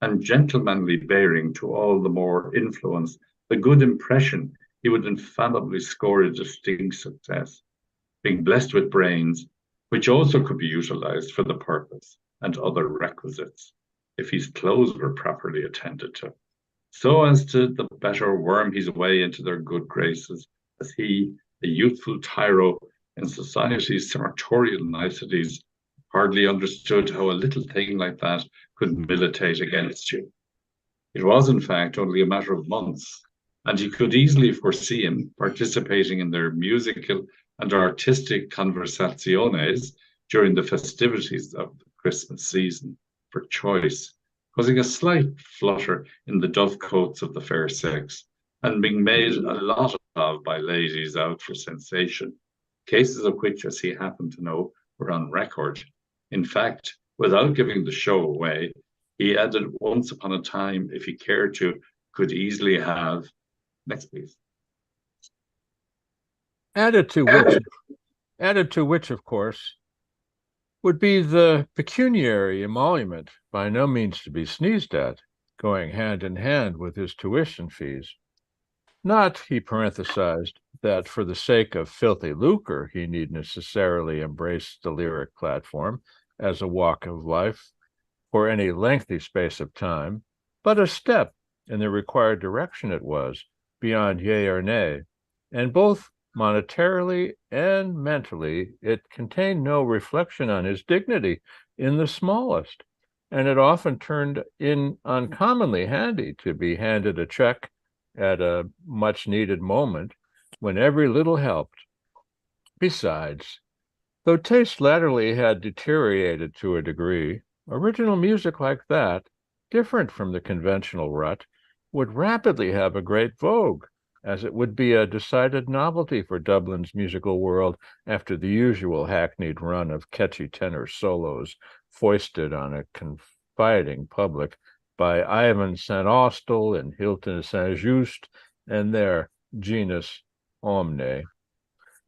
and gentlemanly bearing to all the more influence, the good impression he would infallibly score a distinct success, being blessed with brains, which also could be utilized for the purpose, and other requisites, if his clothes were properly attended to, so as to the better worm his way into their good graces, as he, a youthful tyro in society's senatorial niceties, hardly understood how a little thing like that could militate against you. It was, in fact, only a matter of months, and he could easily foresee him participating in their musical and artistic conversaciones during the festivities of the Christmas season for choice, causing a slight flutter in the dovecoats of the fair sex, and being made a lot of by ladies out for sensation, cases of which, as he happened to know, were on record. In fact, without giving the show away, he added once upon a time, if he cared to, could easily have. Next, please. Added to which, of course, would be the pecuniary emolument, by no means to be sneezed at, going hand in hand with his tuition fees. Not, he parenthesized, that for the sake of filthy lucre he need necessarily embrace the lyric platform as a walk of life for any lengthy space of time, but a step in the required direction it was, beyond yea or nay, and both monetarily and mentally it contained no reflection on his dignity in the smallest, and it often turned in uncommonly handy to be handed a check at a much needed moment when every little helped. Besides, though taste latterly had deteriorated to a degree, original music like that, different from the conventional rut, would rapidly have a great vogue, as it would be a decided novelty for Dublin's musical world after the usual hackneyed run of catchy tenor solos foisted on a confiding public by Ivan St. Austell and Hilton St. Just and their genus omne.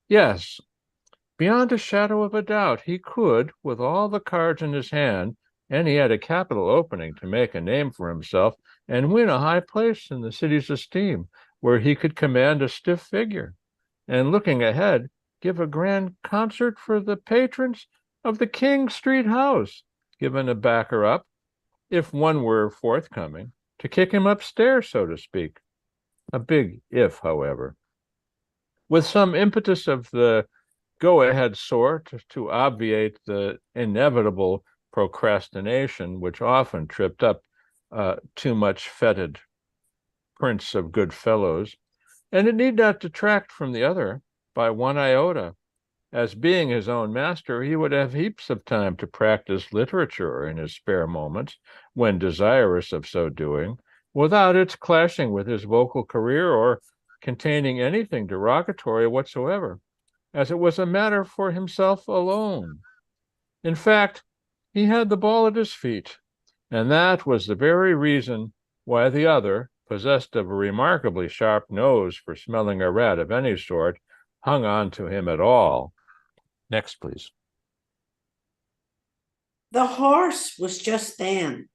Yes, beyond a shadow of a doubt, he could, with all the cards in his hand, and he had a capital opening to make a name for himself and win a high place in the city's esteem, where he could command a stiff figure, and looking ahead, give a grand concert for the patrons of the King Street house, given a backer up, if one were forthcoming, to kick him upstairs, so to speak. A big if, however. With some impetus of the go-ahead sort to obviate the inevitable procrastination which often tripped up too much fetid prince of good fellows, and it need not detract from the other by one iota, as being his own master, he would have heaps of time to practice literature in his spare moments, when desirous of so doing, without its clashing with his vocal career or containing anything derogatory whatsoever, as it was a matter for himself alone. In fact, he had the ball at his feet, and that was the very reason why the other, possessed of a remarkably sharp nose for smelling a rat of any sort, hung on to him at all. Next, please. The horse was just then,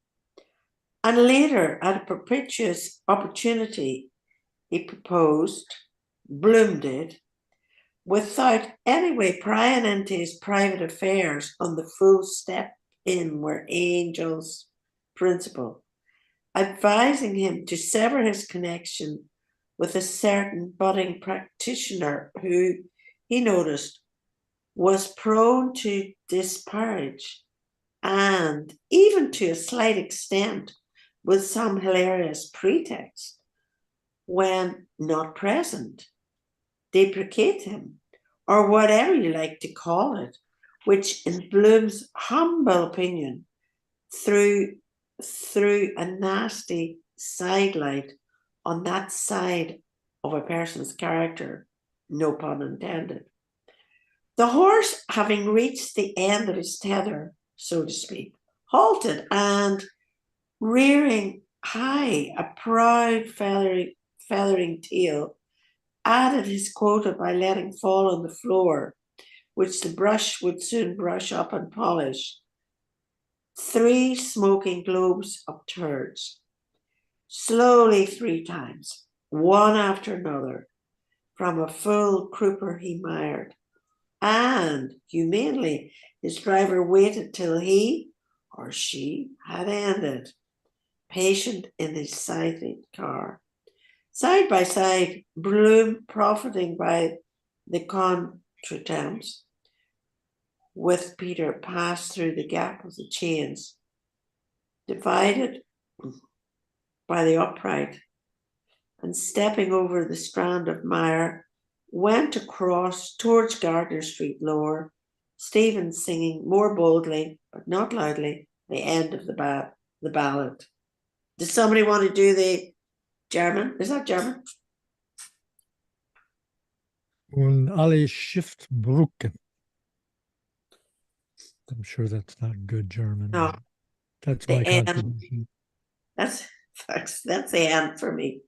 and later, at a propitious opportunity, he proposed, Bloom did, without anyway prying into his private affairs on the full step in where Angel's principle, advising him to sever his connection with a certain budding practitioner who, he noticed, was prone to disparage and, even to a slight extent, with some hilarious pretext, when not present, deprecate him, or whatever you like to call it, which in Bloom's humble opinion threw a nasty sidelight on that side of a person's character, no pun intended. The horse, having reached the end of his tether, so to speak, halted and, rearing high a proud feathering tail, added his quota by letting fall on the floor, which the brush would soon brush up and polish, 3 smoking globes of turds, slowly 3 times, one after another, from a full crupper he mired. And humanely, his driver waited till he or she had ended, patient in his silent car. Side by side, Bloom, profiting by the contretemps, with Peter, passed through the gap of the chains, divided by the upright, and stepping over the strand of mire, went across towards Gardner Street lower, Stephen singing more boldly, but not loudly, the end of the ballad. Does somebody want to do the German? Is that German? Und alle Schiffbrücken. I'm sure that's not good German. No. That's The my end. contribution. That's the end for me.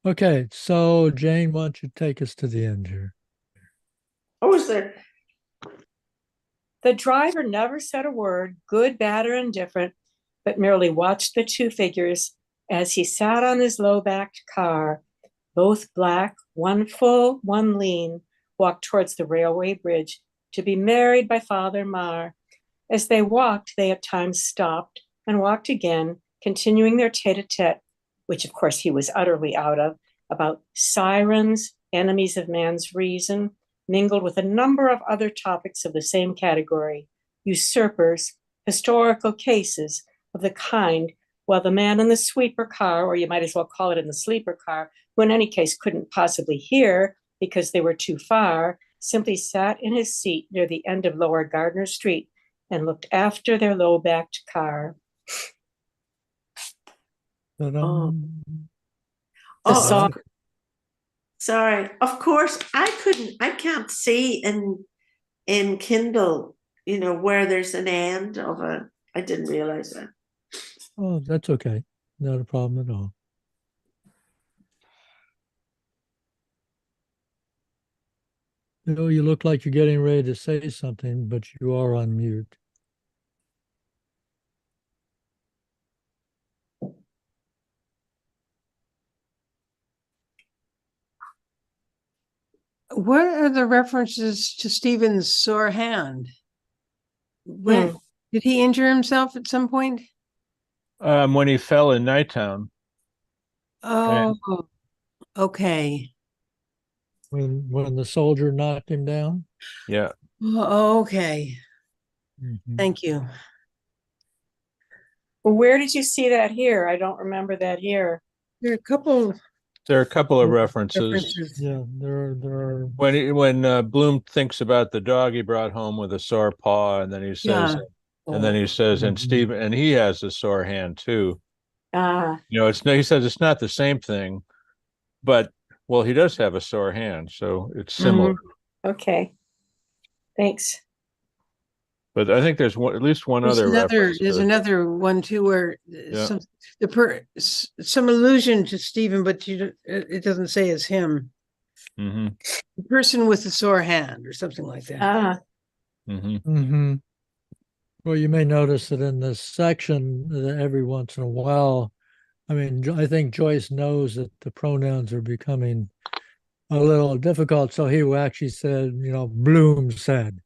Okay, so Jane, why don't you take us to the end here? Oh, is there? The driver never said a word, good, bad, or indifferent, but merely watched the 2 figures as he sat on his low-backed car, both black, one full, one lean, walked towards the railway bridge to be married by Father Marr. As they walked, they at times stopped and walked again, continuing their tete-a-tete, which of course he was utterly out of, about sirens, enemies of man's reason, mingled with a number of other topics of the same category, usurpers, historical cases of the kind while the man in the sweeper car, or you might as well call it in the sleeper car, who in any case couldn't possibly hear because they were too far, simply sat in his seat near the end of Lower Gardner Street and looked after their low-backed car. Oh. The Oh, song. sorry. Of course, I can't see in Kindle, where there's an end of a. I didn't realize that. Oh, that's okay. Not a problem at all. You look like you're getting ready to say something, but you are on mute. What are the references to Stephen's sore hand? When did he injure himself at some point? When he fell in Nighttown. Oh, okay. When the soldier knocked him down? Yeah. Oh, okay. Mhm. Thank you. Well, where did you see that here? I don't remember that here. There are a couple of references. Yeah, there are. When Bloom thinks about the dog he brought home with a sore paw, and then he says, and Stephen, and he has a sore hand too. He says it's not the same thing, but well, he does have a sore hand, so it's similar. Okay, thanks. But I think there's at least one other reference. There's another one too where some allusion to Stephen, but it doesn't say it's him. Mm-hmm. The person with the sore hand or something like that. Well, you may notice that in this section, that every once in a while, I think Joyce knows that the pronouns are becoming a little difficult, so he actually said, Bloom said,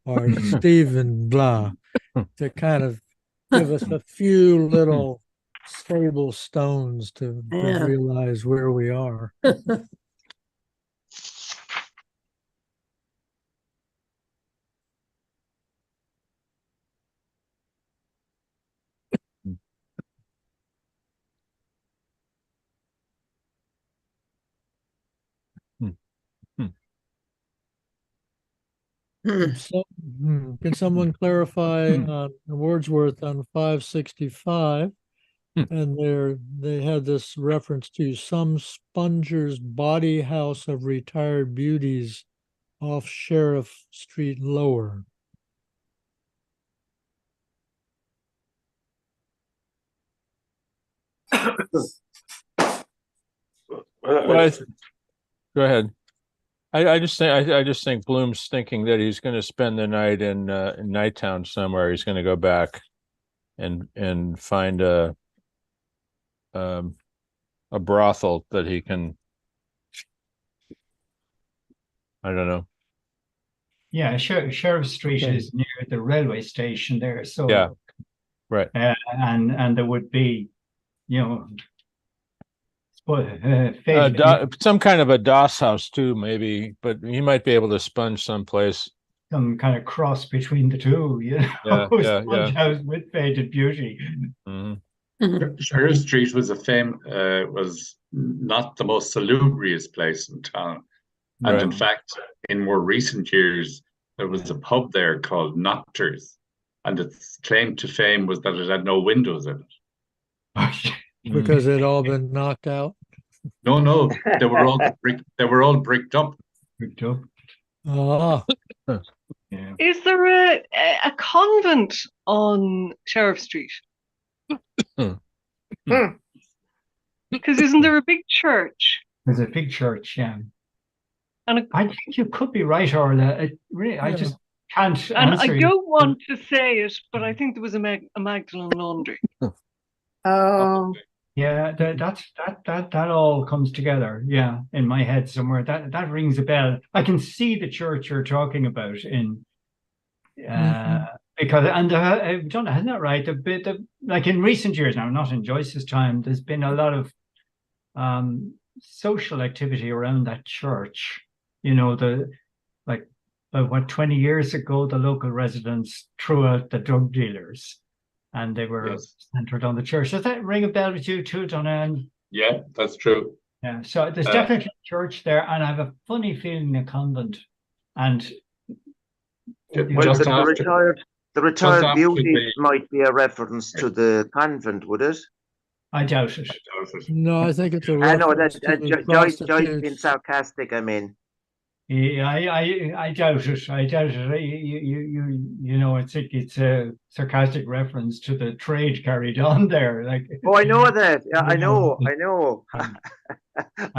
or Stephen blah, to kind of give us a few little stable stones to realize where we are. Can someone clarify Wordsworth on 565? And they had this reference to some Sponger's body house of retired beauties off Sheriff Street Lower. Go ahead. I just think Bloom's thinking that he's going to spend the night in Nighttown somewhere. He's going to go back and find a brothel that he can. I don't know. Yeah, Sheriff Street is near the railway station there. So yeah, right. And there would be, some kind of a DOS house too, maybe, but he might be able to sponge someplace. Some kind of cross between the two, sponge house with faded beauty. Sheriff Street was was not the most salubrious place in town, and in fact, in more recent years, there was a pub there called Nocters, and its claim to fame was that it had no windows in it. Because they'd all been knocked out? No, they were all bricked up. Oh. Yeah. Is there a convent on Sheriff Street? Because isn't there a big church? There's a big church, yeah. And I think you could be right, Orla. I just can't. And I don't want to say it, but I think there was a Magdalene Laundry. Oh. Yeah, that all comes together. Yeah, in my head somewhere. That rings a bell. I can see the church you're talking about in, because isn't that right? A bit of, like in recent years now, not in Joyce's time. There's been a lot of social activity around that church. 20 years ago, the local residents threw out the drug dealers. and they were Yes. centered on the church. Does that ring a bell with you too, Donna? Yeah, that's true. Yeah, so there's definitely a church there, and I have a funny feeling a convent. And Well, Just the after, retired after beauty might be a reference to the convent, would it? I doubt it. No, I think it's a I know reference that to the Joyce being prostitutes. sarcastic. I mean, Yeah, I doubt it. I doubt it. You know, it's a sarcastic reference to the trade carried on there. Like, oh, I know that. Yeah, I you know, know.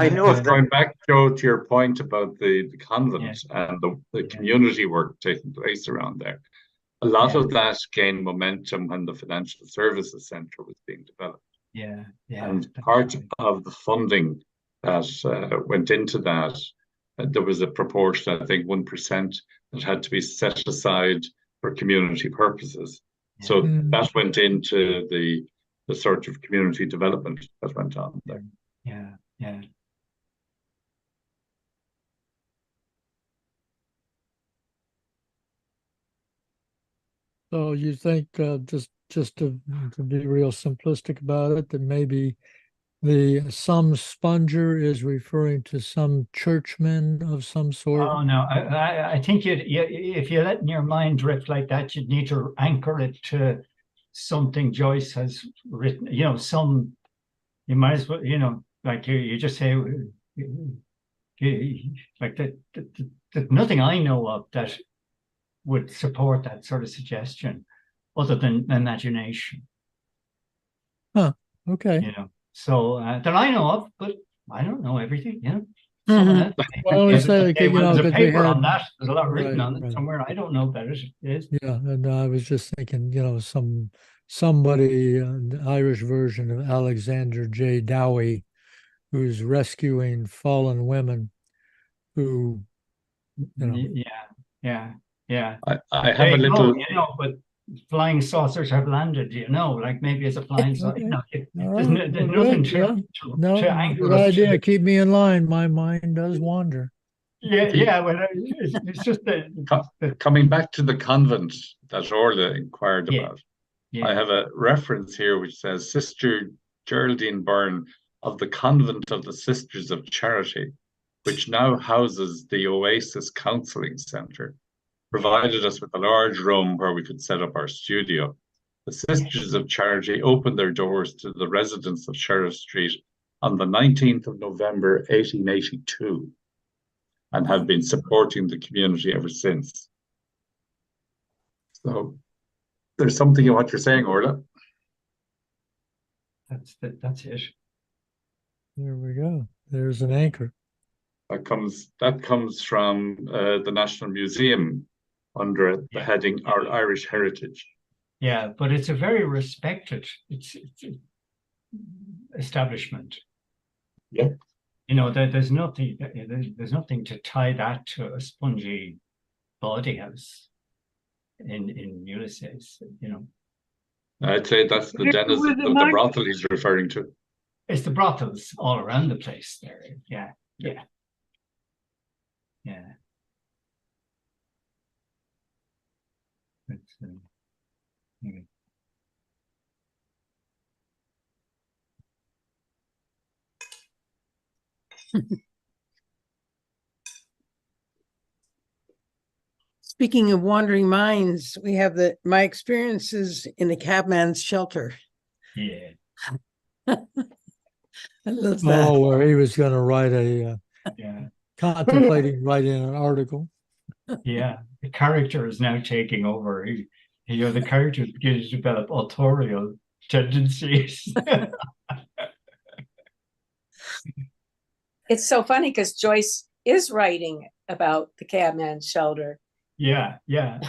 I and, know Just that. going back, Joe, to your point about the convent Yeah. and the Yeah. community work taking place around there, a lot Yeah. of that gained momentum when the Financial Services Centre was being developed. Yeah, yeah. And that's part right. of the funding that went into that, there was a proportion, I think 1%, that had to be set aside for community purposes. So Mm. that went into the sort of community development that went on there. Yeah, yeah. So you think just to be real simplistic about it, that maybe the some sponger is referring to some churchmen of some sort? Oh no, I think if you let your mind drift like that, you'd need to anchor it to something Joyce has written. You know, you might as well, you know, like you just say, like that nothing I know of that would support that sort of suggestion, other than imagination. Okay. You know, so that I know of, but I don't know everything. You know, someone else. Well, I only say, Hey, well, there's a because we paper had on that. There's a lot written right, on it right. somewhere. I don't know better. It is. Yeah, and I was just thinking, somebody, the Irish version of Alexander J. Dowie, who's rescuing fallen women who, Yeah. I have There a you little. go, you know, but flying saucers have landed. You know, like maybe it's a flying saucer. You know, all there's right, there's well, nothing good, yeah. to No, anchor good us to. idea. Keep me in line. My mind does wander. Yeah. Well, it's just that. Coming back to the convent that Orla inquired Yeah. about, Yeah. I have a reference here which says Sister Geraldine Byrne of the Convent of the Sisters of Charity, which now houses the Oasis Counselling Centre, provided us with a large room where we could set up our studio. The Sisters of Charity opened their doors to the residents of Sheriff Street on the 19th of November, 1882, and have been supporting the community ever since. So there's something in what you're saying, Orla. That's it. There we go. There's an anchor. That comes from the National Museum under the heading Our Irish Heritage. Yeah, but it's a very respected establishment. Yeah. You know, there's nothing to tie that to a spongy bawdy house in Ulysses. You know, I'd say that's the denizen of the brothel he's referring to. it's the brothels all around the place there. Yeah. Okay. Speaking of wandering minds, we have my experiences in a cabman's shelter. Yeah. I love that. Oh, where he was going to write Yeah. contemplating writing an article. Yeah. The character is now taking over. The character is beginning to develop authorial tendencies. It's so funny because Joyce is writing about the cabman's shelter. Yeah.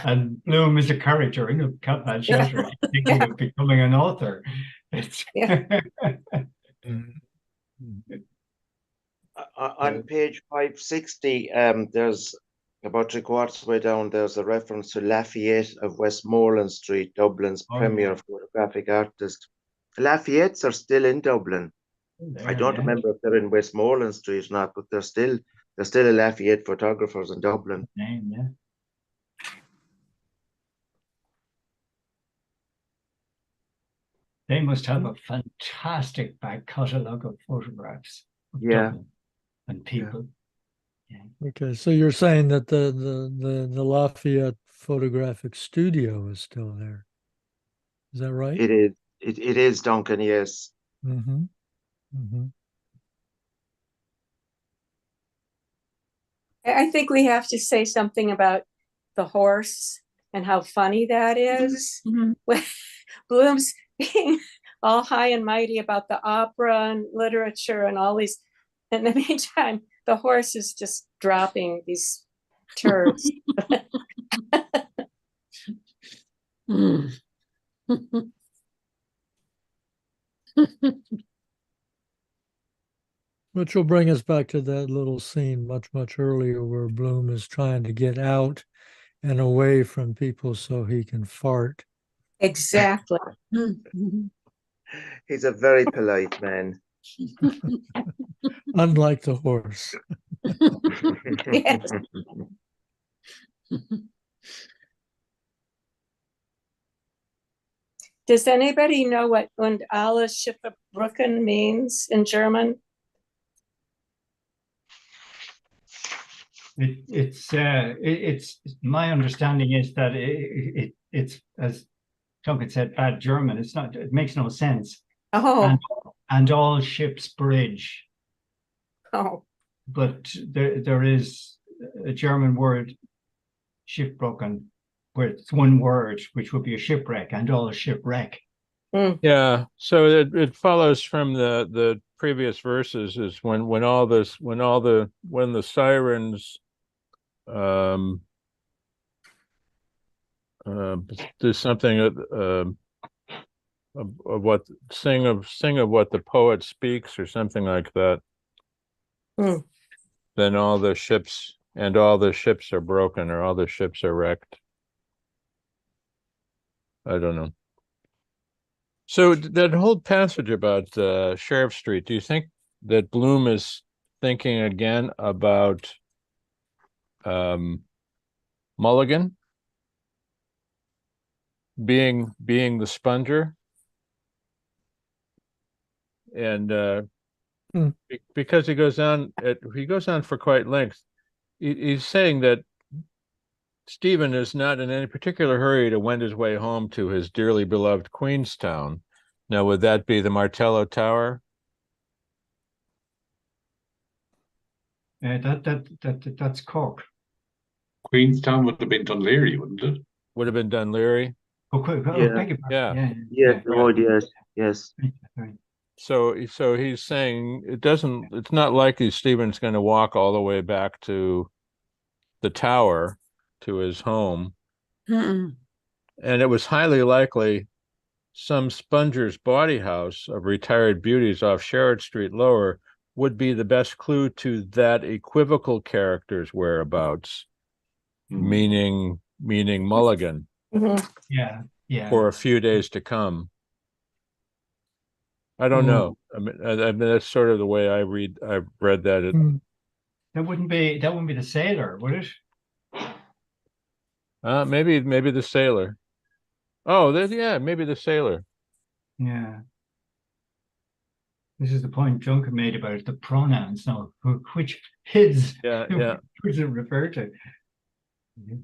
And Bloom is a character in a Catman Shelter. He's thinking of becoming an author. On page 560, there's about 3/4 way down, there's a reference to Lafayette of Westmoreland Street, Dublin's premier photographic artist. Lafayette's are still in Dublin. I don't remember if they're in Westmoreland Street or not, but there's still a Lafayette photographers in Dublin. Name, yeah. They must have a fantastic back catalogue of photographs of Yeah. Dublin and people. Okay, so you're saying that the Lafayette photographic studio is still there. Is that right? It is. It is, Duncan. Yes. Mm-hmm. Mm-hmm. I think we have to say something about the horse and how funny that is. With Bloom's being all high and mighty about the opera and literature and all these. In the meantime, the horse is just dropping these turds. Which will bring us back to that little scene much earlier where Bloom is trying to get out and away from people so he can fart. Exactly. He's a very polite man. Unlike the horse. Yes. Does anybody know what "und alles Schiffe brücken" means in German? It's my understanding is that it's, as Duncan said, bad German. It's not. It makes no sense. Oh, And all ships bridge. oh, But there is a German word, shipbroken, where it's one word, which would be a shipwreck, and all shipwreck. Yeah, so it follows from the previous verses is when the sirens do something of what sing of what the poet speaks or something like that. Then all the ships are broken or all the ships are wrecked. I don't know. So that whole passage about Sheriff Street, do you think that Bloom is thinking again about Mulligan being the sponger? And because he goes on for quite length, he's saying that Stephen is not in any particular hurry to wend his way home to his dearly beloved Queenstown. Now, would that be the Martello Tower? That's Cork. Queenstown would have been Dunleary, wouldn't it? Would have been Dunleary. Oh, beg your pardon. Yes, Lord, yes. Right. So he's saying it's not likely Stephen's going to walk all the way back to the tower, to his home. And it was highly likely some Sponger's body house of retired beauties off Sherrod Street Lower would be the best clue to that equivocal character's whereabouts, meaning Mulligan. Yeah. For a few days to come. I don't know. I mean, that's sort of the way I've read that. That wouldn't be the sailor, would it? Maybe the sailor. Oh, maybe the sailor. Yeah. This is the point Duncan made about the pronouns. Now, which his? Yeah. Which it refer to?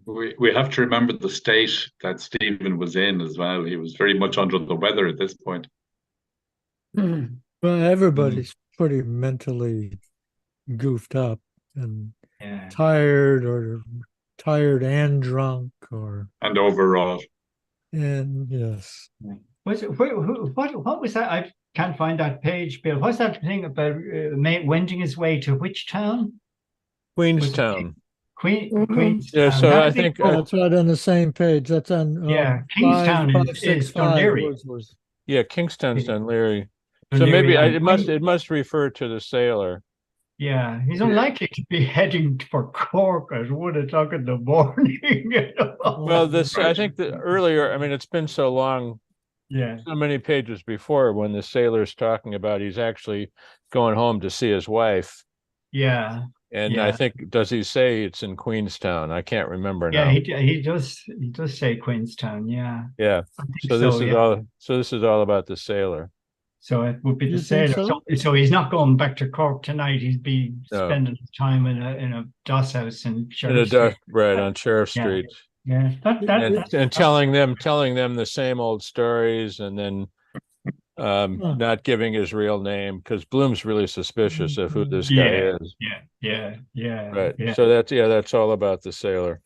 We have to remember the state that Stephen was in as well. He was very much under the weather at this point. Well, everybody's pretty mentally goofed up and tired and drunk and overwrought. And yes. What was that? I can't find that page, Bill. What's that thing about wending his way to which town? Queenstown. Queenstown. Yeah, so I think that's right on the same page. That's on Kingstown is Dunleary. Yeah, Kingstown's Dunleary. So maybe it must refer to the sailor. Yeah, he's unlikely to be heading for Cork at 1:00 in the morning. Well, I think that earlier, I mean, it's been so long. Yeah. So many pages before when the sailor's talking about he's actually going home to see his wife. Yeah. And I Yeah. think, does he say it's in Queenstown? I can't remember Yeah, now. he does say Queenstown. Yeah, Yeah. I think So this so. is Yeah. all. So this is all about the sailor. So it would be You the think sailor. so? So he's not going back to Cork tonight. He's be No. spending his time in a doss house in In Sheriff a Street. right on Sheriff Yeah. Street, Yeah, and telling them the same old stories, and then not giving his real name, because Bloom's really suspicious of who this guy yeah, is. yeah. Right. So that's all about the sailor.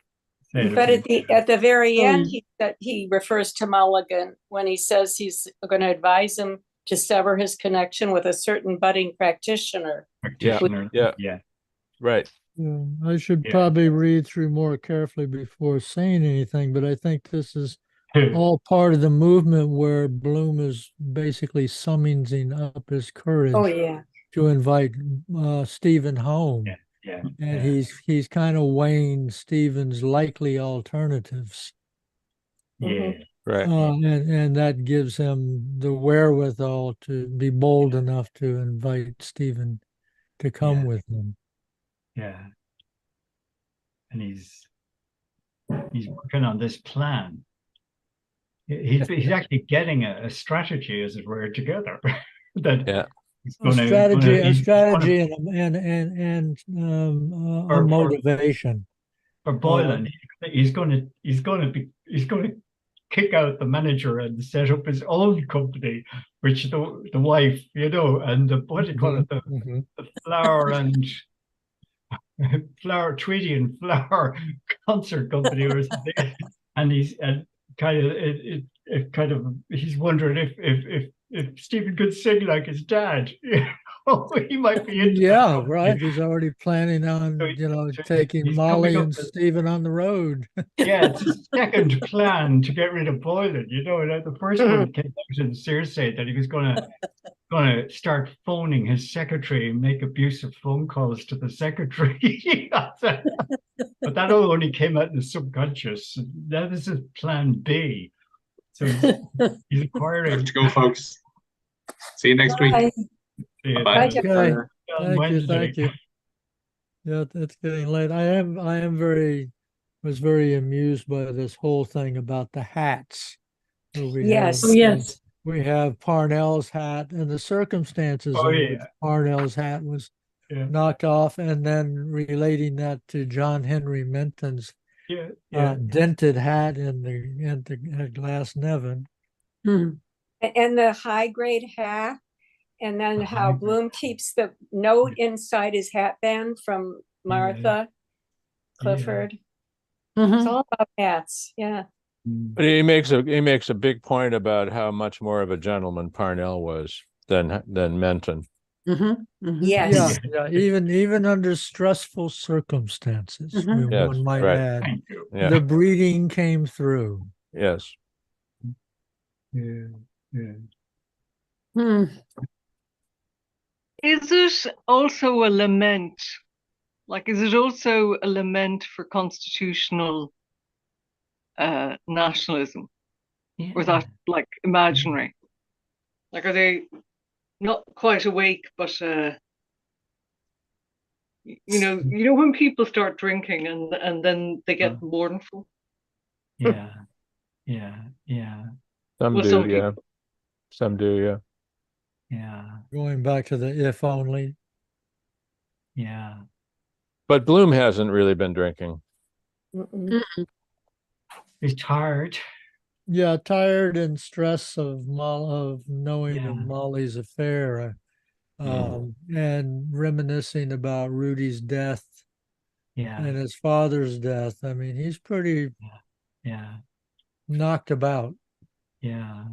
But at the very Oh, end, he refers to Mulligan when he says he's going to advise him to sever his connection with a certain budding practitioner. Yeah. Right. Yeah, I should Yeah. probably read through more carefully before saying anything, but I think this is Who? all part of the movement where Bloom is basically summoning up his courage Oh yeah. to invite Stephen home. Yeah. And he's kind of weighing Stephen's likely alternatives. Yeah. Right. And that gives him the wherewithal to be bold enough to invite Stephen to come with him. Yeah. And he's working on this plan. He's actually getting a strategy, as it were, together. that he's A gonna, strategy and a For- motivation. for Boylan, he's gonna kick out the manager and set up his own company, which the wife, and what do you call it, the flower and flower Tweety and flower concert company or something. And he's he's wondering if Stephen could sing like his dad. He might be into Yeah, that. right. He's already planning on, So taking he's Molly coming up and with- Stephen on the road. Yeah, it's his second plan to get rid of Boylan. The first one came out in Circe that he was gonna start phoning his secretary and make abusive phone calls to the secretary. But that only came out in the subconscious. That is his plan B. So he's acquiring. Have to go, folks. See you next week. Bye. Bye. Bye, Okay. Gabler. Thank you. Yeah, it's getting late. I was very amused by this whole thing about the hats. Yes. We have Parnell's hat and the circumstances in which Parnell's hat was knocked off, and then relating that to John Henry Menton's dented hat in the Glass Nevin. And the high grade hat, and then how Bloom keeps the note inside his hatband from Martha Clifford. It's all about hats. Yeah. But he makes a big point about how much more of a gentleman Parnell was than Menton. Yes. Yeah, even under stressful circumstances, one might add. Yeah. The breeding came through. Yes. Is it also a lament? Like, is it also a lament for constitutional nationalism? Or that, like, imaginary? Like, are they not quite awake, but when people start drinking and then they get mournful? Yeah. Some do, Some do, yeah. Going back to the if only. Yeah. But Bloom hasn't really been drinking. He's tired. Yeah, tired and stress of knowing of Molly's affair, and reminiscing about Rudy's death, and his father's death. I mean, he's pretty knocked about. Yeah,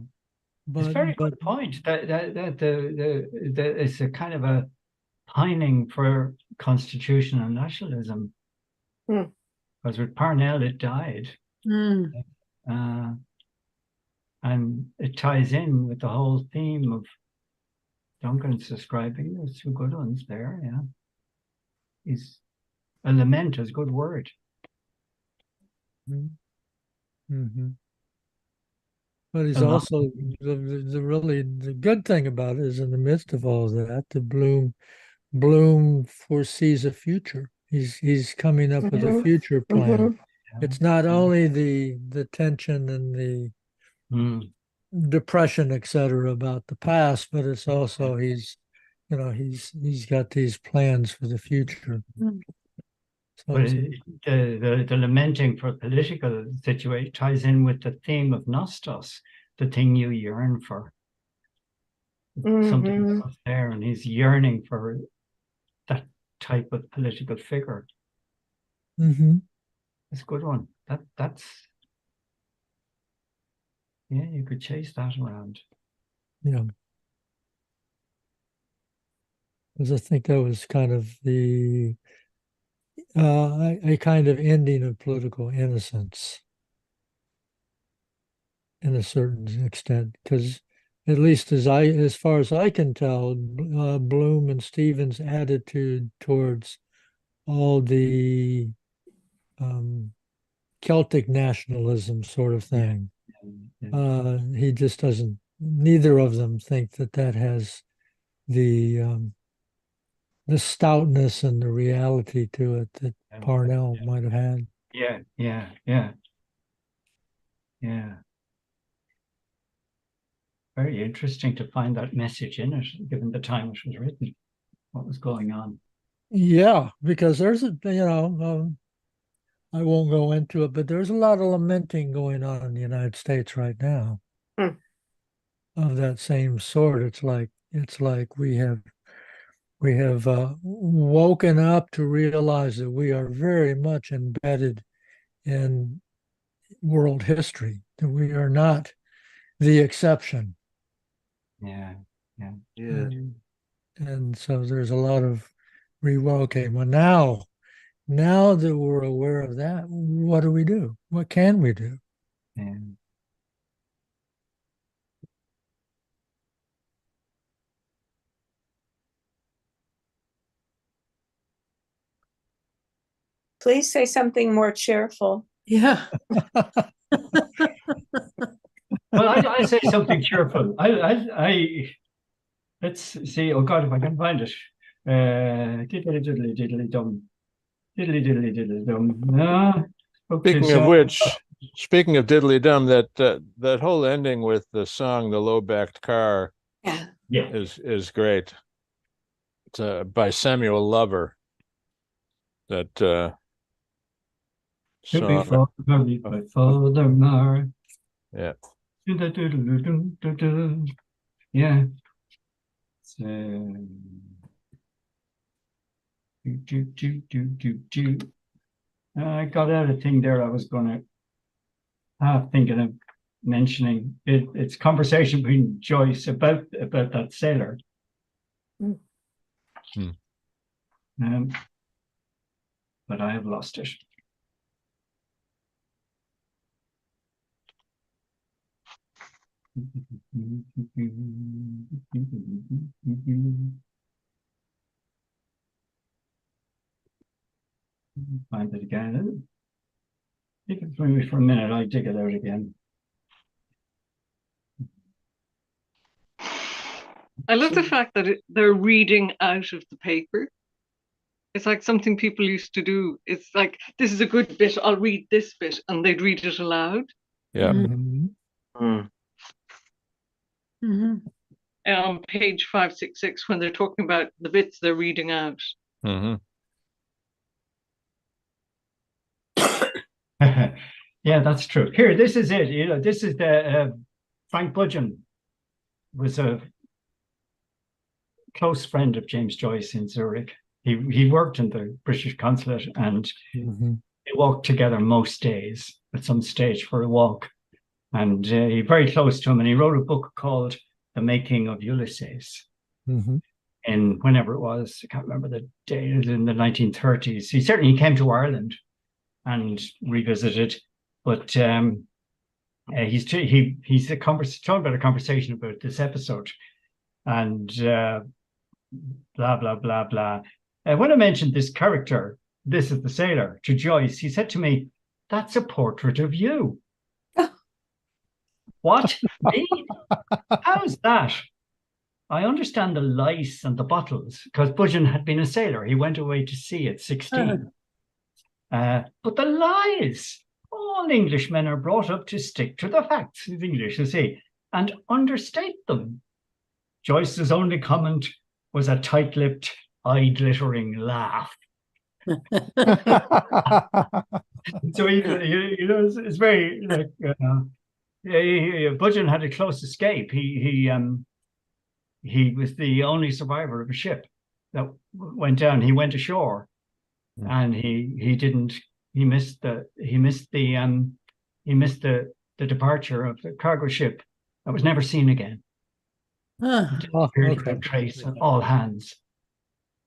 but it's a very good point. That it's a kind of a pining for constitutional nationalism. Because with Parnell, it died. And it ties in with the whole theme of Duncan's describing. There's two good ones there, Is a lament is a good word. But he's also the good thing about it is, in the midst of all that, the Bloom Bloom foresees a future. He's coming up with a Mhm, future plan. mhm. It's not only the tension and the Mm. depression, etc., about the past, but it's also he's got these plans for the future. So But it's the lamenting for political situation ties in with the theme of nostos, the thing you yearn for. Something Mhm. was there, and he's yearning for that type of political figure. Mhm. It's a good one. That's yeah, you could chase that around. Yeah. Because I think that was kind of a kind of ending of political innocence in a certain extent. Because at least as far as I can tell, Bloom and Stevens' attitude towards all the Celtic nationalism sort of thing, he just doesn't. Neither of them think that has the stoutness and the reality to it that Parnell might have had. Yeah. Very interesting to find that message in it, given the time it was written, what was going on. Yeah, because there's I won't go into it, but there's a lot of lamenting going on in the United States right now Hmm. of that same sort. It's like we have woken up to realize that we are very much embedded in world history, that we are not the exception. Yeah. Yeah. And so there's a lot of okay, well now that we're aware of that, what do we do? What can we do? Yeah. Please say something more cheerful. Yeah. Well, I say something cheerful. I let's see. Oh God, if I can find it. Diddly diddly diddly dum. Diddly diddly diddly dum. Speaking of diddly dum, that whole ending with the song "The Low Backed Car" Yeah. is great. It's by Samuel Lover. That To be song. followed by Father Mar. Yeah. Yeah. I got out a thing there I was going to thinking of mentioning. It's conversation between Joyce about that sailor. But I have lost it. Find it again. You can bring me for a minute. I dig it out again. I love the fact that they're reading out of the paper. It's like something people used to do. It's like, this is a good bit, I'll read this bit, and they'd read it aloud. Yeah. Mhm. On page 566, when they're talking about the bits they're reading out. Yeah, that's true. Here, this is it. This is the Frank Budgeon was a close friend of James Joyce in Zurich. He worked in the British consulate, and they walked together most days at some stage for a walk. And he's very close to him, and he wrote a book called The Making of Ulysses. And whenever it was, I can't remember the date, it was in the 1930s. He certainly came to Ireland and revisited, but he's talking about a conversation about this episode, and blah blah blah blah. When I mentioned this character, this is the sailor, to Joyce, he said to me, "That's a portrait of you." What? Me? How's that? I understand the lice and the bottles because Budgeon had been a sailor. He went away to sea at 16. But the lies, all Englishmen are brought up to stick to the facts of English, you see, and understate them. Joyce's only comment was a tight-lipped, eye-glittering laugh. So it's very like Budgeon had a close escape. He was the only survivor of a ship that went down. He went ashore, and he missed the departure of the cargo ship that was never seen again. Appeared without trace on all hands,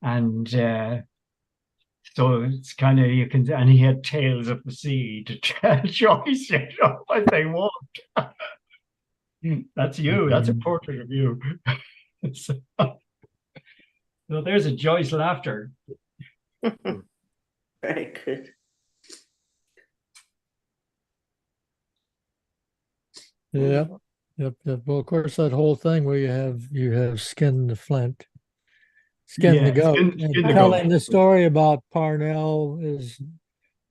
and so it's kind of and he had tales of the sea to tell Joyce, as they walked. That's you. That's a portrait of you. So there's a Joyce laughter. Very good. Yeah. Yep. Well, of course, that whole thing where you have Skin the Flint, Skin the Goat, Skin and the telling Goat. the story about Parnell is,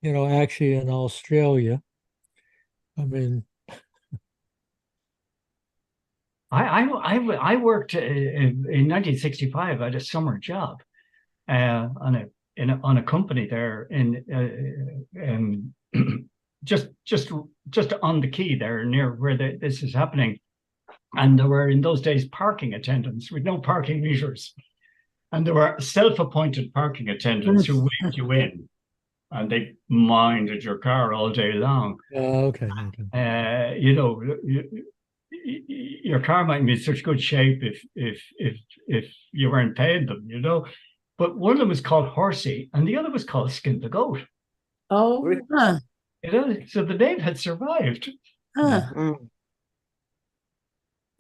actually in Australia. I mean, I worked in 1965 at a summer job on a company there in just on the quay there near where this is happening, and there were in those days parking attendants with no parking meters, and there were self-appointed parking attendants who waved you in, and they minded your car all day long. Okay. Your car might be in such good shape if you weren't paying them, But one of them was called Horsey, and the other was called Skin the Goat. Oh, So the name had survived. Mm.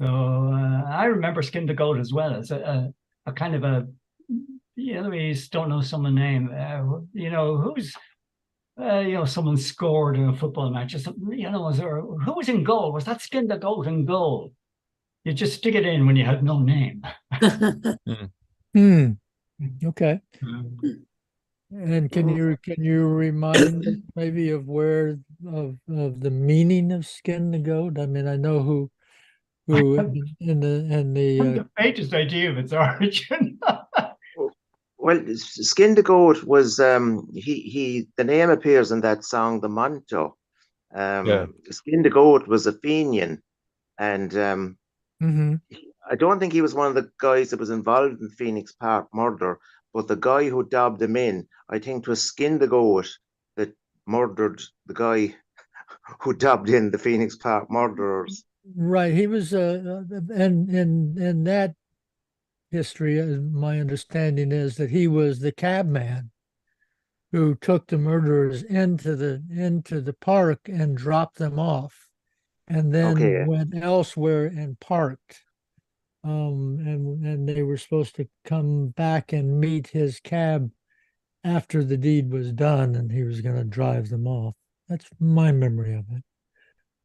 So I remember Skin the Goat as well as a kind of a, we don't know someone's name. Who's someone scored in a football match or something. Who was in goal? Was that Skin the Goat in goal? You just stick it in when you had no name. Okay. And can you remind me maybe of where of the meaning of Skin the Goat? I mean, I know who in the the faintest idea of its origin. Well, Skin the Goat was the name appears in that song, The Manto. Skin the Goat was a Fenian, and I don't think he was one of the guys that was involved in Phoenix Park murder, but the guy who dobbed him in, I think, was Skin the Goat that murdered the guy who dobbed in the Phoenix Park murderers. Right. He was in that history, my understanding is that he was the cabman who took the murderers into the park and dropped them off, and then went elsewhere and parked. And they were supposed to come back and meet his cab after the deed was done, and he was going to drive them off. That's my memory of it.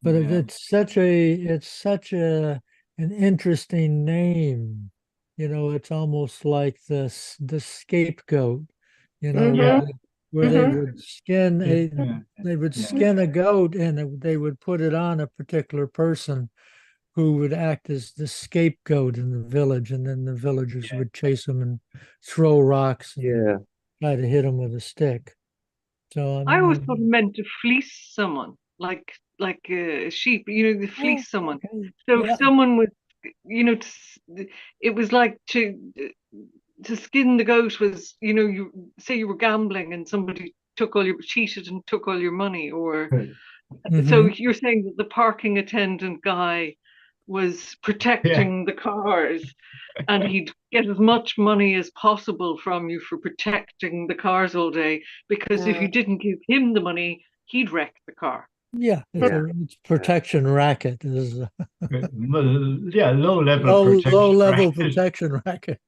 But it's such an interesting name. It's almost like the scapegoat, where they would skin a goat, and they would put it on a particular person who would act as the scapegoat in the village, and then the villagers would chase him and throw rocks and try to hit him with a stick. So I always thought it meant to fleece someone, like a sheep, to fleece someone. So if someone was, it was like to skin the goat was, you say you were gambling and somebody cheated and took all your money, or so you're saying that the parking attendant guy was protecting the cars, and he'd get as much money as possible from you for protecting the cars all day, because if you didn't give him the money, he'd wreck the car. It's protection racket. Low level protection racket.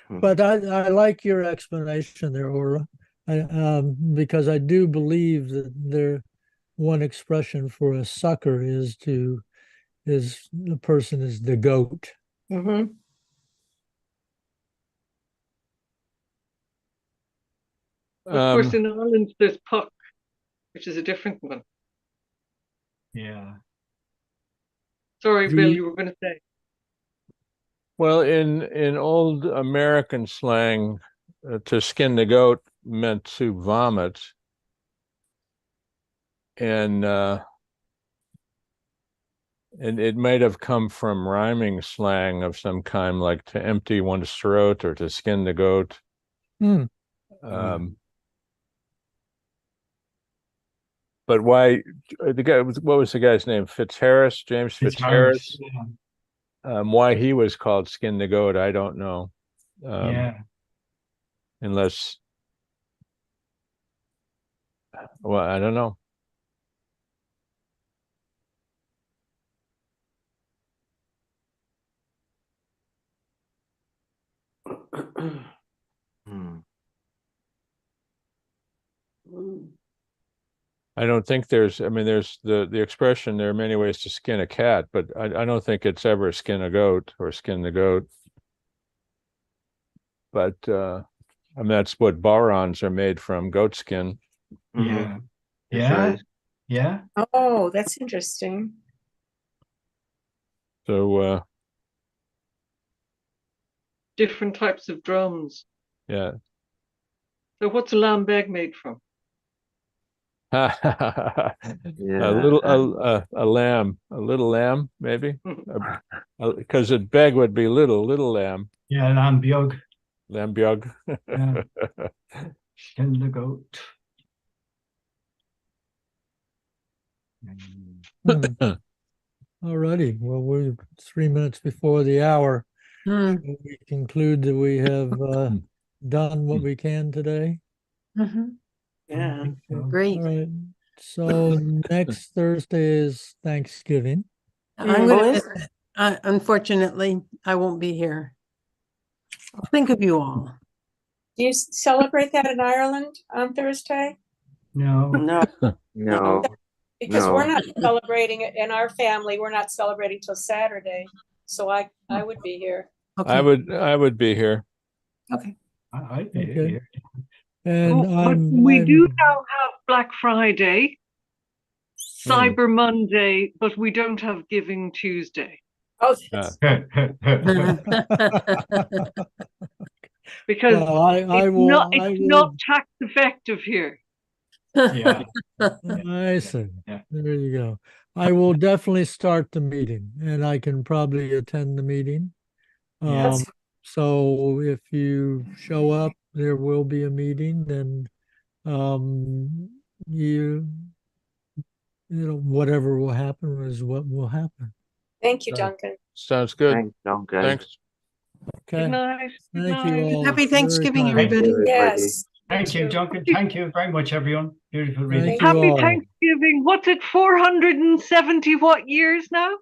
But I like your explanation there, Aura, because I do believe that one expression for a sucker is the person is the goat. Of course, in Ireland, there's puck, which is a different one. Yeah. Sorry, The- Bill, you were going to say. Well, in old American slang, to skin the goat meant to vomit, and it might have come from rhyming slang of some kind, like to empty one's throat or to skin the goat. Hmm. But why the guy? What was the guy's name? Fitzharris, James Fitzharris. Yeah. Why he was called Skin the Goat, I don't know. Yeah. Unless, well, I don't know. Hmm. I don't think there's. I mean, there's the expression. There are many ways to skin a cat, but I don't think it's ever skin a goat or skin the goat. But I mean, that's what barons are made from: goat skin. Yeah. That's Yeah. right. Yeah. Oh, that's interesting. So Different types of drums. yeah. So what's a lambeg made from? A Yeah. little a lamb, a little lamb, maybe, because it beg would be little lamb, Yeah. Lambiog. lambiog. Yeah. Skin the goat. All righty. Well, we're 3 minutes before the hour. Hmm. Shall we conclude that we have done what we can today? Mhm. Yeah. Okay. Great. All right. So next Thursday is Thanksgiving. I'm Oh, gonna is miss it. Unfortunately, I won't be here. I'll think of you all. Do you celebrate that in Ireland on Thursday? No. No. No. Because No. we're not celebrating it in our family. We're not celebrating till Saturday. So I would be here. Okay. I would be here. Okay. I'd be Okay. here. And But we do now have Black Friday, Cyber Monday, but we don't have Giving Tuesday Oh, because Well, I will. it's not tax effective here. Yeah. I see. Yeah. There you go. I will definitely start the meeting, and I can probably attend the meeting. Yeah. So if you show up, there will be a meeting, and you know, whatever will happen is what will happen. thank you, Duncan. Sounds good. Thanks, Duncan. Thanks. Good Okay. night. Good Thank you night. all. Happy very Thanksgiving, kindly. Thank you, everybody. everybody. Yes. Thank you, Duncan. Thank you very much, everyone. Beautiful reading. Thank you Happy all. Thanksgiving. What's it, 470 what years now?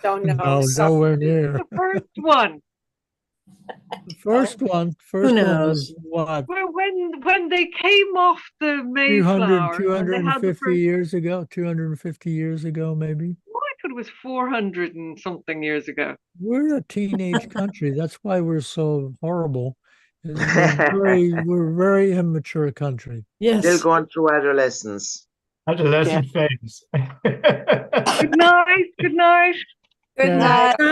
Don't know. No, Sorry. nowhere near. The first one. The first one was knows? what? Well, when they came off the 200, Mayflower, and they had the 250 first, years ago, 250 years ago, maybe. I thought it was 400 and something years ago. We're a teenage country. That's why we're so horrible. We're we're a very immature country. Yes. Still going through adolescence. Adolescent phase. Good night. Good night. Good Yeah. night. Bye.